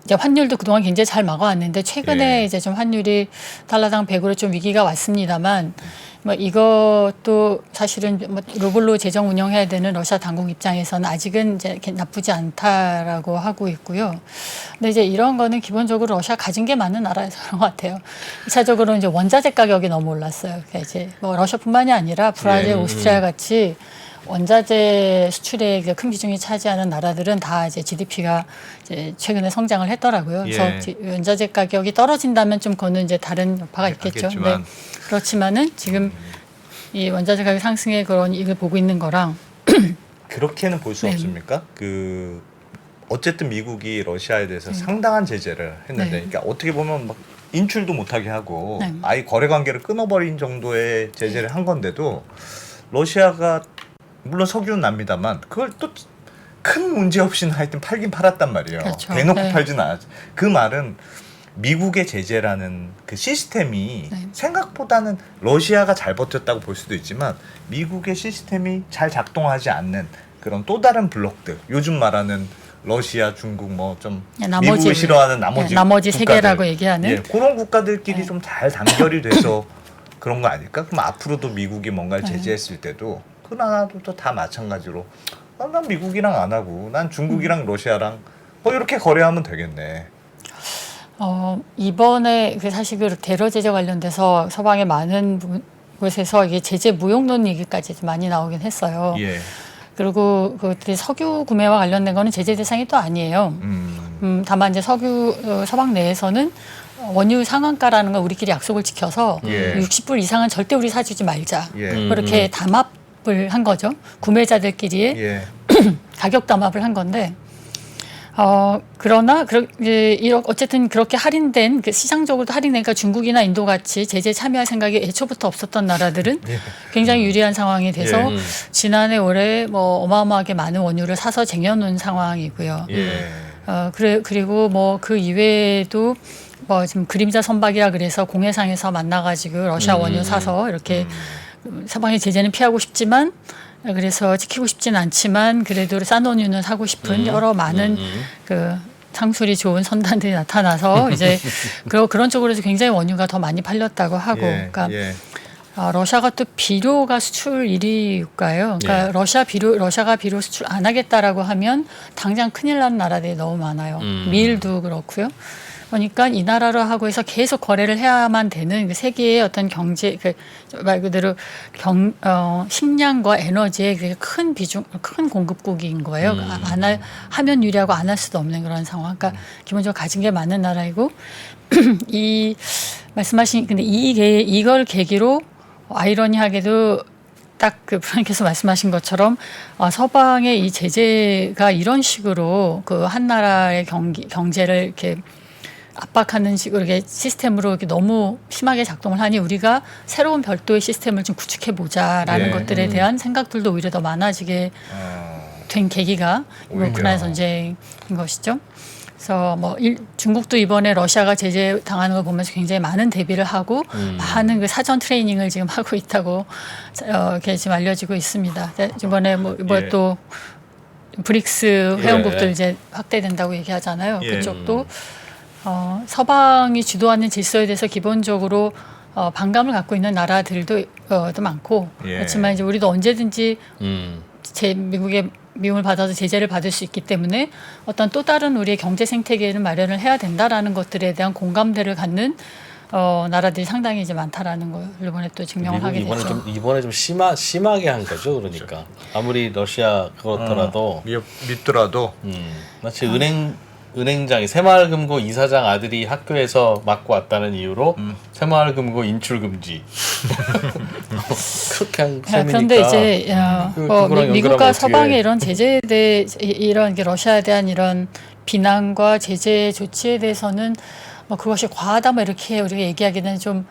이제 환율도 그동안 굉장히 잘 막아왔는데 최근에 예. 이제 좀 환율이 달러당 100으로 좀 위기가 왔습니다만 뭐 이것도 사실은 뭐 루블로 재정 운영해야 되는 러시아 당국 입장에서는 아직은 이제 나쁘지 않다라고 하고 있고요. 근데 이제 이런 거는 기본적으로 러시아 가진 게 많은 나라에서 그런 것 같아요. 2차적으로 이제 원자재 가격이 너무 올랐어요. 그러니까 이제 뭐 러시아뿐만이 아니라 브라질, 오스트리아 같이 원자재 수출의 큰 비중이 차지하는 나라들은 다 이제 GDP가 이제 최근에 성장을 했더라고요. 그래서 원자재 가격이 떨어진다면 좀 그거는 이제 다른 여파가 있겠죠. 네. 그렇지만은 지금 이 원자재 가격 상승의 그런 이익을 보고 있는 거랑 그렇게는 볼 수 네. 없습니까? 그 어쨌든 미국이 러시아에 대해서 상당한 제재를 했는데, 네. 그러니까 어떻게 보면 막 인출도 못하게 하고 네. 아예 거래 관계를 끊어버린 정도의 제재를 한 건데도 러시아가 물론 석유는 납니다만 그걸 또 큰 문제 없이는 하여튼 팔긴 팔았단 말이에요. 그렇죠. 대놓고 네. 팔지는 않았죠. 그 말은 미국의 제재라는 그 시스템이 네. 생각보다는 러시아가 잘 버텼다고 볼 수도 있지만 미국의 시스템이 잘 작동하지 않는 그런 또 다른 블록들, 요즘 말하는 러시아, 중국 뭐 좀 나머지 미국을 싫어하는 나머지 나머지 국가들. 세계라고 얘기하는 예, 그런 국가들끼리 네. 좀 잘 단결이 돼서 그런 거 아닐까? 그럼 앞으로도 미국이 뭔가를 네. 제재했을 때도 그나마도 또 다 마찬가지로 난 미국이랑 안 하고 난 중국이랑 러시아랑 뭐 이렇게 거래하면 되겠네. 이번에 그 사실 그 대러 제재 관련돼서 서방의 많은 곳에서 이게 제재 무용론 얘기까지 좀 많이 나오긴 했어요. 예. 그리고 그 석유 구매와 관련된 거는 제재 대상이 또 아니에요. 다만 이제 서방 내에서는 원유 상한가라는 걸 우리끼리 약속을 지켜서 예. 60불 이상은 절대 우리 사주지 말자. 예. 그렇게 담합을 한 거죠. 구매자들끼리의 예. 가격 담합을 한 건데, 그러나 어쨌든 그렇게 할인된 그 시장적으로도 할인되니까 중국이나 인도 같이 제재 참여할 생각이 애초부터 없었던 나라들은 굉장히 유리한 상황이 돼서 예. 지난해 올해 뭐 어마어마하게 많은 원유를 사서 쟁여놓은 상황이고요. 예. 그리고 뭐 그 이외에도 뭐 지금 그림자 선박이라 그래서 공해상에서 만나가지고 러시아 원유 사서 이렇게 서방의 제재는 피하고 싶지만 그래서 지키고 싶진 않지만 그래도 싼 원유는 사고 싶은 여러 많은 그 상술이 좋은 선단들이 나타나서 이제 그런 쪽으로서 굉장히 원유가 더 많이 팔렸다고 하고, 예. 그러니까 예. 러시아가 또 비료가 수출 1위 국가예요. 그러니까 러시아가 비료 수출 안 하겠다라고 하면 당장 큰일 나는 나라들이 너무 많아요. 밀도 그렇고요. 그러니까 이 나라로 하고 해서 계속 거래를 해야만 되는 그 세계의 어떤 경제, 말 그대로 식량과 에너지의 되게 큰 공급국인 거예요. 하면 유리하고 안 할 수도 없는 그런 상황. 그러니까 기본적으로 가진 게 많은 나라이고 근데 이걸 계기로 아이러니하게도 딱 그 프랑께서 말씀하신 것처럼 서방의 이 제재가 이런 식으로 그 한 나라의 경제를 이렇게 압박하는 식으로 이렇게 시스템으로 이렇게 너무 심하게 작동을 하니 우리가 새로운 별도의 시스템을 좀 구축해 보자라는 예. 것들에 대한 생각들도 오히려 더 많아지게 된 계기가 오히려. 우크라이나 전쟁인 것이죠. 그래서 뭐 중국도 이번에 러시아가 제재 당하는 걸 보면서 굉장히 많은 대비를 하고 많은 그 사전 트레이닝을 지금 하고 있다고 이렇게 지금 알려지고 있습니다. 이번에 예. 또 브릭스 회원국들 예. 이제 확대된다고 얘기하잖아요. 예. 그쪽도 서방이 주도하는 질서에 대해서 기본적으로 반감을 갖고 있는 나라들도 또 많고 예. 그렇지만 이제 우리도 언제든지 미국의 미움을 받아서 제재를 받을 수 있기 때문에 어떤 또 다른 우리의 경제 생태계를 마련을 해야 된다라는 것들에 대한 공감대를 갖는 나라들이 상당히 이제 많다라는 걸 이번에 또 증명을 하게 됐죠. 이번에 좀 심하게 한 거죠. 그러니까 아무리 러시아 그렇더라도 믿더라도 마치 은행장이 새마을금고 이사장 아들이 학교에서 맞고 왔다는 이유로 새마을금고 인출 금지 그렇게 한 셈이니까. 그런데 이제 미국과 서방의 이런 제재에 대해 이런 러시아에 대한 이런 비난과 제재 조치에 대해서는 뭐 그것이 과하다 뭐 이렇게 우리가 얘기하기는 좀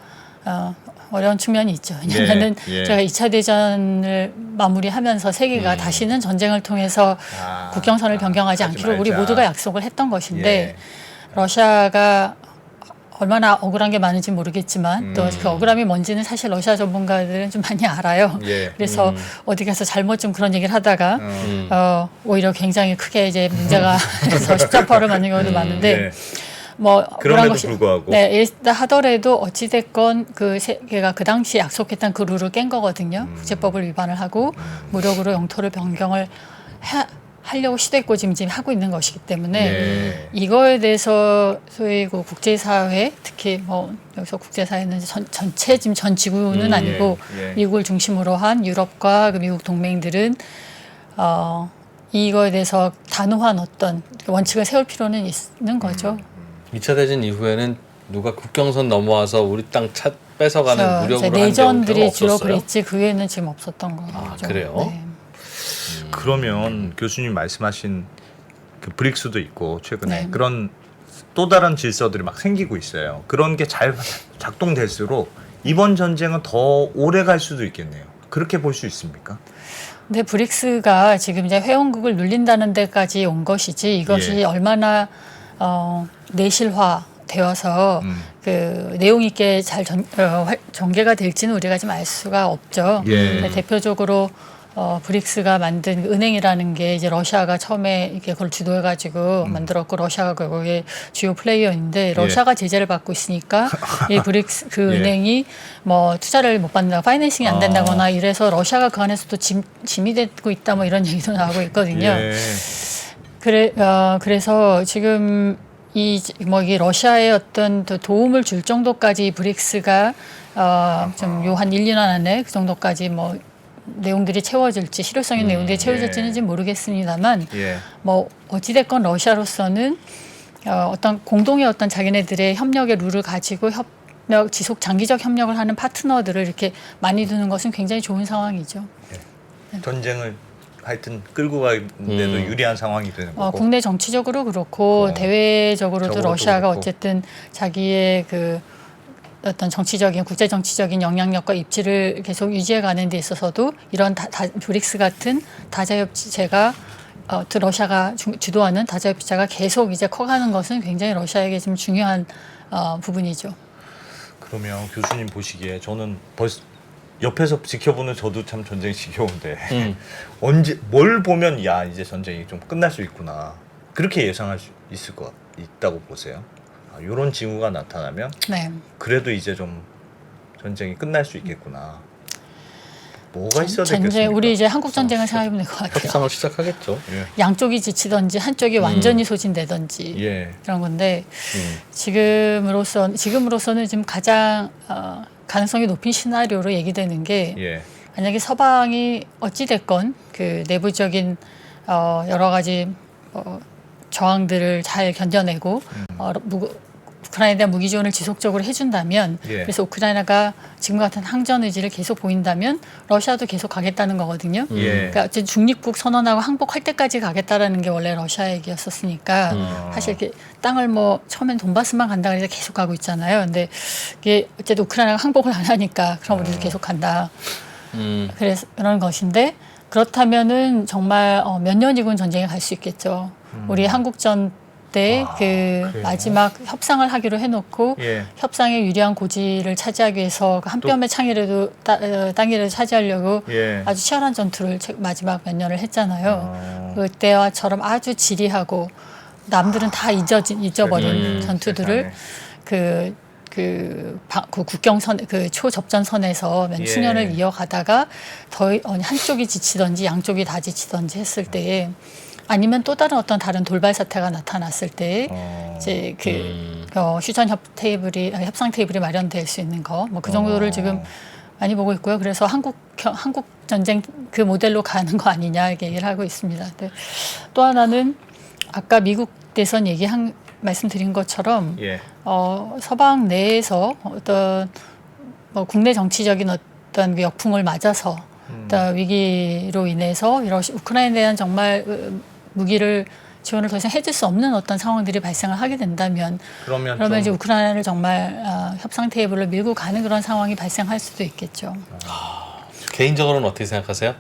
어려운 측면이 있죠. 왜냐하면은 제가 2차 대전을 마무리하면서 세계가 다시는 전쟁을 통해서 국경선을 변경하지 않기로 우리 모두가 약속을 했던 것인데 러시아가 얼마나 억울한 게 많은지 모르겠지만 또 그 억울함이 뭔지는 사실 러시아 전문가들은 좀 많이 알아요. 그래서 어디 가서 잘못 좀 그런 얘기를 하다가 오히려 굉장히 크게 이제 문제가 해서 십자파를 맞는 경우도 많은데 뭐 그럼에도 불구하고 하더라도 어찌 됐건 그 세계가 그 당시 약속했던 그 룰을 깬 거거든요. 국제법을 위반을 하고 무력으로 영토를 변경을 하려고 시도했고 지금 하고 있는 것이기 때문에 이거에 대해서 소위 그 국제사회 특히 뭐 여기서 국제사회는 전체 지금 전 지구는 아니고 미국을 중심으로 한 유럽과 그 미국 동맹들은 이거에 대해서 단호한 어떤 원칙을 세울 필요는 있는 거죠. 2차 대전 이후에는 누가 국경선 넘어와서 우리 땅 뺏어가는 무력으로 한 내전들이 적은 주로 없었어요? 그랬지 그 외에는 지금 없었던 거죠. 그래요? 네. 그러면 교수님 말씀하신 그 브릭스도 있고 최근에 네. 그런 또 다른 질서들이 막 생기고 있어요. 그런 게 잘 작동될수록 이번 전쟁은 더 오래 갈 수도 있겠네요. 그렇게 볼 수 있습니까? 근데 브릭스가 지금 이제 회원국을 눌린다는 데까지 온 것이지 이것이 예. 얼마나 내실화 되어서 그 내용 있게 잘 전개가 될지는 우리가 좀 알 수가 없죠. 예. 대표적으로 브릭스가 만든 은행이라는 게 이제 러시아가 처음에 이렇게 그걸 주도해가지고 만들었고 러시아가 그거의 주요 플레이어인데 러시아가 제재를 받고 있으니까 이 브릭스 그 예. 은행이 뭐 투자를 못 받는다, 파이낸싱이 안 된다거나 이래서 러시아가 그 안에서도 짐이 되고 있다 뭐 이런 얘기도 나오고 있거든요. 예. 그래서 지금 이 러시아의 어떤 도움을 줄 정도까지 브릭스가 좀 요 한 1, 2년 안에 그 정도까지 뭐 내용들이 채워질지 실효성의 내용들이 채워질지는 좀 모르겠습니다만 예. 뭐 어찌됐건 러시아로서는 어떤 공동의 어떤 자기네들의 협력의 룰을 가지고 지속 장기적 협력을 하는 파트너들을 이렇게 많이 두는 것은 굉장히 좋은 상황이죠. 전쟁을 하여튼 끌고 가는데도 유리한 상황이 되는 거고. 국내 정치적으로 그렇고 대외적으로도 적으로도 러시아가 그렇고. 어쨌든 자기의 그 어떤 정치적인 국제 정치적인 영향력과 입지를 계속 유지해가는 데 있어서도 이런 브릭스 같은 다자협체가 러시아가 주도하는 다자협체가 계속 이제 커가는 것은 굉장히 러시아에게 좀 중요한 부분이죠. 그러면 교수님 보시기에 저는 벌써 옆에서 지켜보는 저도 참 전쟁이 지겨운데 언제 뭘 보면 야 이제 전쟁이 좀 끝날 수 있구나 그렇게 예상할 수 있을 것 있다고 보세요. 이런 징후가 나타나면 네. 그래도 이제 좀 전쟁이 끝날 수 있겠구나. 뭐가 있어야 되겠습니까? 우리 이제 한국 전쟁을 생각해보면 될 것 같아요. 협상을 시작하겠죠. 예. 양쪽이 지치든지 한쪽이 완전히 소진되든지 예. 그런 건데 지금으로서는 지금 가장 가능성이 높은 시나리오로 얘기되는 게 예. 만약에 서방이 어찌 됐건 그 내부적인 여러 가지 저항들을 잘 견뎌내고 우크라이나에 대한 무기 지원을 지속적으로 해준다면 예. 그래서 우크라이나가 지금 같은 항전 의지를 계속 보인다면 러시아도 계속 가겠다는 거거든요. 예. 그러니까 어쨌든 중립국 선언하고 항복할 때까지 가겠다라는 게 원래 러시아 얘기였었으니까 사실 이렇게 땅을 뭐 처음엔 돈바스만 간다 그래서 계속 가고 있잖아요. 근데 이게 어쨌든 우크라이나가 항복을 안 하니까 그럼 우리도 계속 간다. 그래서 그런 것인데 그렇다면은 정말 몇 년이군 전쟁에 갈 수 있겠죠. 우리 한국전 때 그 마지막 협상을 하기로 해놓고 예. 협상의 유리한 고지를 차지하기 위해서 한 뼘의 창이라도 땅이라도 차지하려고 예. 아주 치열한 전투를 마지막 몇 년을 했잖아요. 그때와처럼 아주 지리하고 남들은 다 잊어버린 전투들을 그 국경선 그 초접전선에서 몇 수년을 이어가다가 한쪽이 지치든지 양쪽이 다 지치든지 했을 때에 아니면 또 다른 돌발 사태가 나타났을 때 이제 휴전 협상 테이블이 마련될 수 있는 거 뭐 그 정도를 지금 많이 보고 있고요. 그래서 한국 전쟁 그 모델로 가는 거 아니냐 이렇게 얘기를 하고 있습니다. 또 하나는 아까 미국 대선 말씀드린 것처럼 서방 내에서 어떤 뭐 국내 정치적인 어떤 역풍을 맞아서 어떤 위기로 인해서 우크라이나에 대한 정말 무기를 지원을 더 이상 해줄 수 없는 어떤 상황들이 발생을 하게 된다면 그러면 이제 우크라이나를 정말 협상 테이블을 밀고 가는 그런 상황이 발생할 수도 있겠죠. 개인적으로는 어떻게 생각하세요?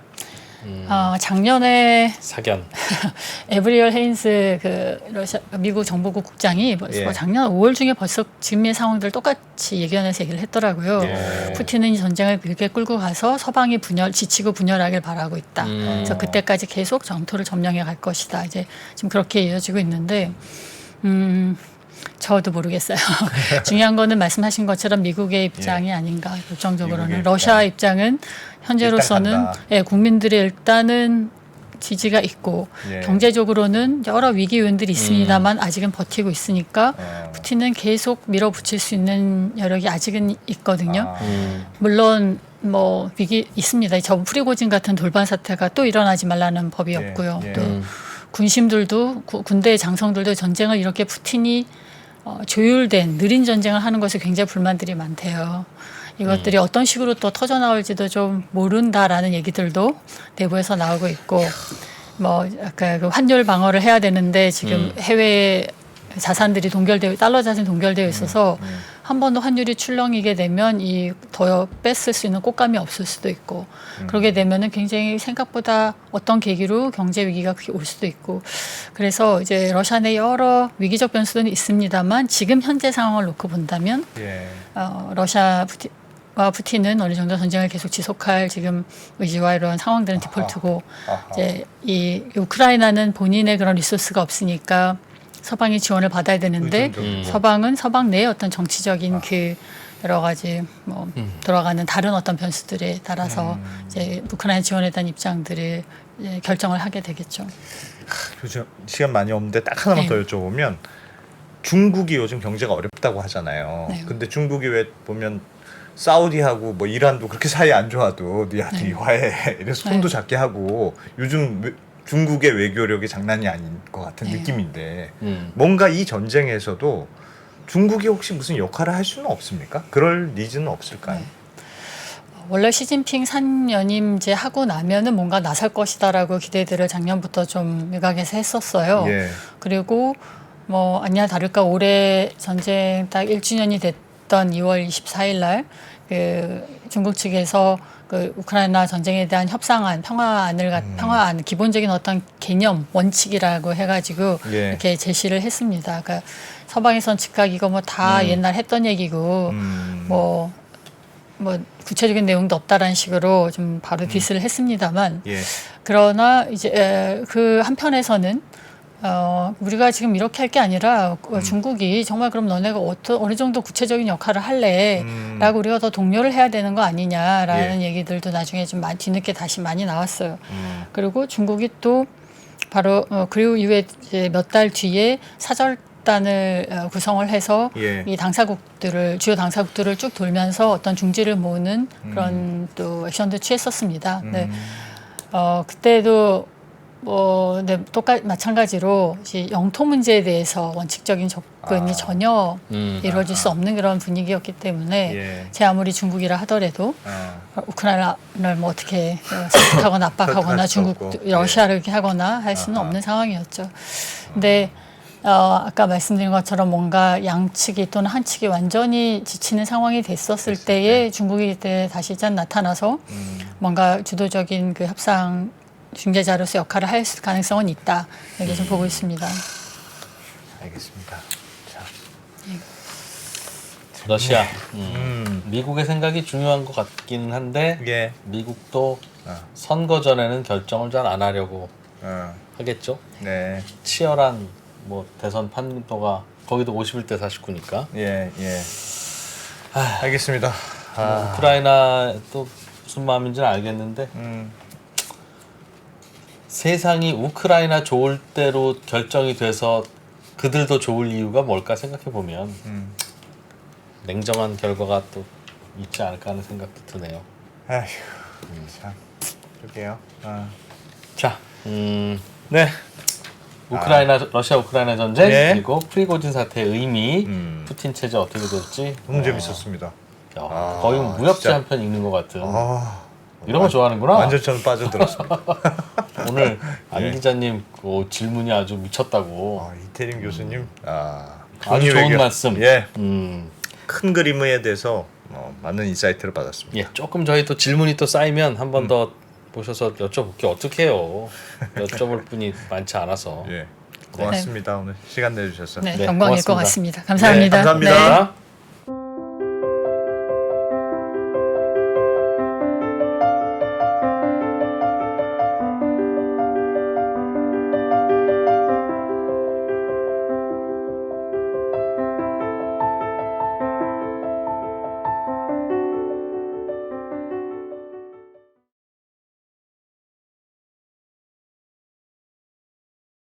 작년에 사견. 에브리얼 헤인스 미국 정보국 국장이 작년 5월 중에 벌써 지금의 상황들 똑같이 예견해서 얘기를 했더라고요. 푸틴은 이 전쟁을 길게 끌고 가서 서방이 지치고 분열하길 바라고 있다. 그래서 그때까지 계속 전투를 점령해 갈 것이다. 이제 지금 그렇게 이어지고 있는데 저도 모르겠어요. 중요한 거는 말씀하신 것처럼 미국의 입장이 아닌가. 결정적으로는 러시아 입장은 현재로서는 국민들의 일단은 지지가 있고 경제적으로는 여러 위기 요인들이 있습니다만 아직은 버티고 있으니까 푸틴은 계속 밀어붙일 수 있는 여력이 아직은 있거든요. 물론 뭐 위기 있습니다. 저 프리고진 같은 돌발 사태가 또 일어나지 말라는 법이 없고요. 또 군심들도 군대의 장성들도 전쟁을 이렇게 푸틴이 조율된 느린 전쟁을 하는 것에 굉장히 불만들이 많대요. 이것들이 어떤 식으로 또 터져 나올지도 좀 모른다라는 얘기들도 내부에서 나오고 있고 뭐 아까 그 환율 방어를 해야 되는데 지금 해외 자산들이 달러 자산이 동결되어 있어서 한 번 더 환율이 출렁이게 되면 이 더 뺐을 수 있는 꽃감이 없을 수도 있고 그러게 되면은 굉장히 생각보다 어떤 계기로 경제 위기가 올 수도 있고 그래서 이제 러시아 내 여러 위기적 변수는 있습니다만 지금 현재 상황을 놓고 본다면 예. 러시아 푸틴은 어느 정도 전쟁을 계속 지속할 지금 의지와 이런 상황들은 디폴트고 이제 이 우크라이나는 본인의 그런 리소스가 없으니까 서방이 지원을 받아야 되는데 서방은 서방 내의 어떤 정치적인 그 여러 가지 뭐 돌아가는 다른 어떤 변수들에 따라서 이제 우크라이나 지원에 대한 입장들을 이제 결정을 하게 되겠죠. 요즘 시간 많이 없는데 딱 하나만 네. 더 여쭤보면 중국이 요즘 경제가 어렵다고 하잖아요. 네. 근데 중국이 왜 보면 사우디하고 뭐 이란도 그렇게 사이 안 좋아도 니한테 화해 이래서 손도 작게 하고 요즘 중국의 외교력이 장난이 아닌 것 같은 네. 느낌인데 뭔가 이 전쟁에서도 중국이 혹시 무슨 역할을 할 수는 없습니까? 그럴 니즈는 없을까요? 네. 원래 시진핑 3년임제 하고 나면은 뭔가 나설 것이다라고 기대들을 작년부터 좀 외곽에서 했었어요. 예. 그리고 뭐 아니나 다를까 올해 전쟁 딱 1주년이 됐던 2월 24일 날 그 중국 측에서 그 우크라이나 전쟁에 대한 협상안, 평화안 기본적인 어떤 개념, 원칙이라고 해가지고 예. 이렇게 제시를 했습니다. 그러니까 서방에선 즉각 이거 뭐 다 옛날 했던 얘기고 뭐 구체적인 내용도 없다라는 식으로 좀 바로 디스를 했습니다만 예. 그러나 이제 그 한편에서는 우리가 지금 이렇게 할 게 아니라 중국이 정말 그럼 너네가 어느 정도 구체적인 역할을 할래? 라고 우리가 더 독려를 해야 되는 거 아니냐라는 얘기들도 나중에 좀 뒤늦게 다시 많이 나왔어요. 그리고 중국이 또 바로 그리고 이후에 몇 달 뒤에 사절단을 구성을 해서 예. 이 주요 당사국들을 쭉 돌면서 어떤 중지를 모으는 그런 또 액션도 취했었습니다. 네. 그때도 마찬가지로 영토 문제에 대해서 원칙적인 접근이 전혀 이루어질 수 없는 그런 분위기였기 때문에 예. 제 아무리 중국이라 하더라도 우크라이나를 뭐 어떻게 설득하거나 압박하거나 설득할 수도 없고. 러시아를 이렇게 하거나 할 수는 없는 상황이었죠. 근데 아까 말씀드린 것처럼 뭔가 양측이 또는 한 측이 완전히 지치는 상황이 됐었을 때에 중국이 그때 다시 짠 나타나서 뭔가 주도적인 그 협상 중재자로서 역할을 할 가능성은 있다. 이렇게 좀 보고 있습니다. 알겠습니다. 자. 러시아. 미국의 생각이 중요한 것 같기는 한데 예. 미국도 선거 전에는 결정을 잘 안 하려고 하겠죠. 네. 치열한 뭐 대선 판도가 거기도 51대 49니까. 예. 예. 알겠습니다. 우크라이나 또 무슨 마음인지는 알겠는데 세상이 우크라이나 좋을 대로 결정이 돼서 그들도 좋을 이유가 뭘까 생각해 보면 냉정한 결과가 또 있지 않을까 하는 생각도 드네요. 아휴. 참. 그러게요. 자, 네. 러시아 우크라이나 전쟁 네. 그리고 프리고진 사태의 의미, 푸틴 체제 어떻게 될지 너무 재밌었습니다. 거의 무협지 진짜. 한 편 읽는 것 같은. 이런 거 좋아하는구나. 완전 저는 빠져들었습니다. 오늘 안 예. 기자님 그 질문이 아주 미쳤다고. 이태림 교수님 아주 좋은 외교. 말씀. 예. 큰 그림에 대해서 많은 인사이트를 받았습니다. 예, 조금 저희 또 질문이 또 쌓이면 한 번 더 모셔서 여쭤볼게요. 어떻게 해요? 여쭤볼 분이 많지 않아서. 예. 고맙습니다. 오늘 시간 내주셔서. 네, 네, 영광일 것 고맙습니다. 같습니다. 감사합니다. 네, 감사합니다. 네.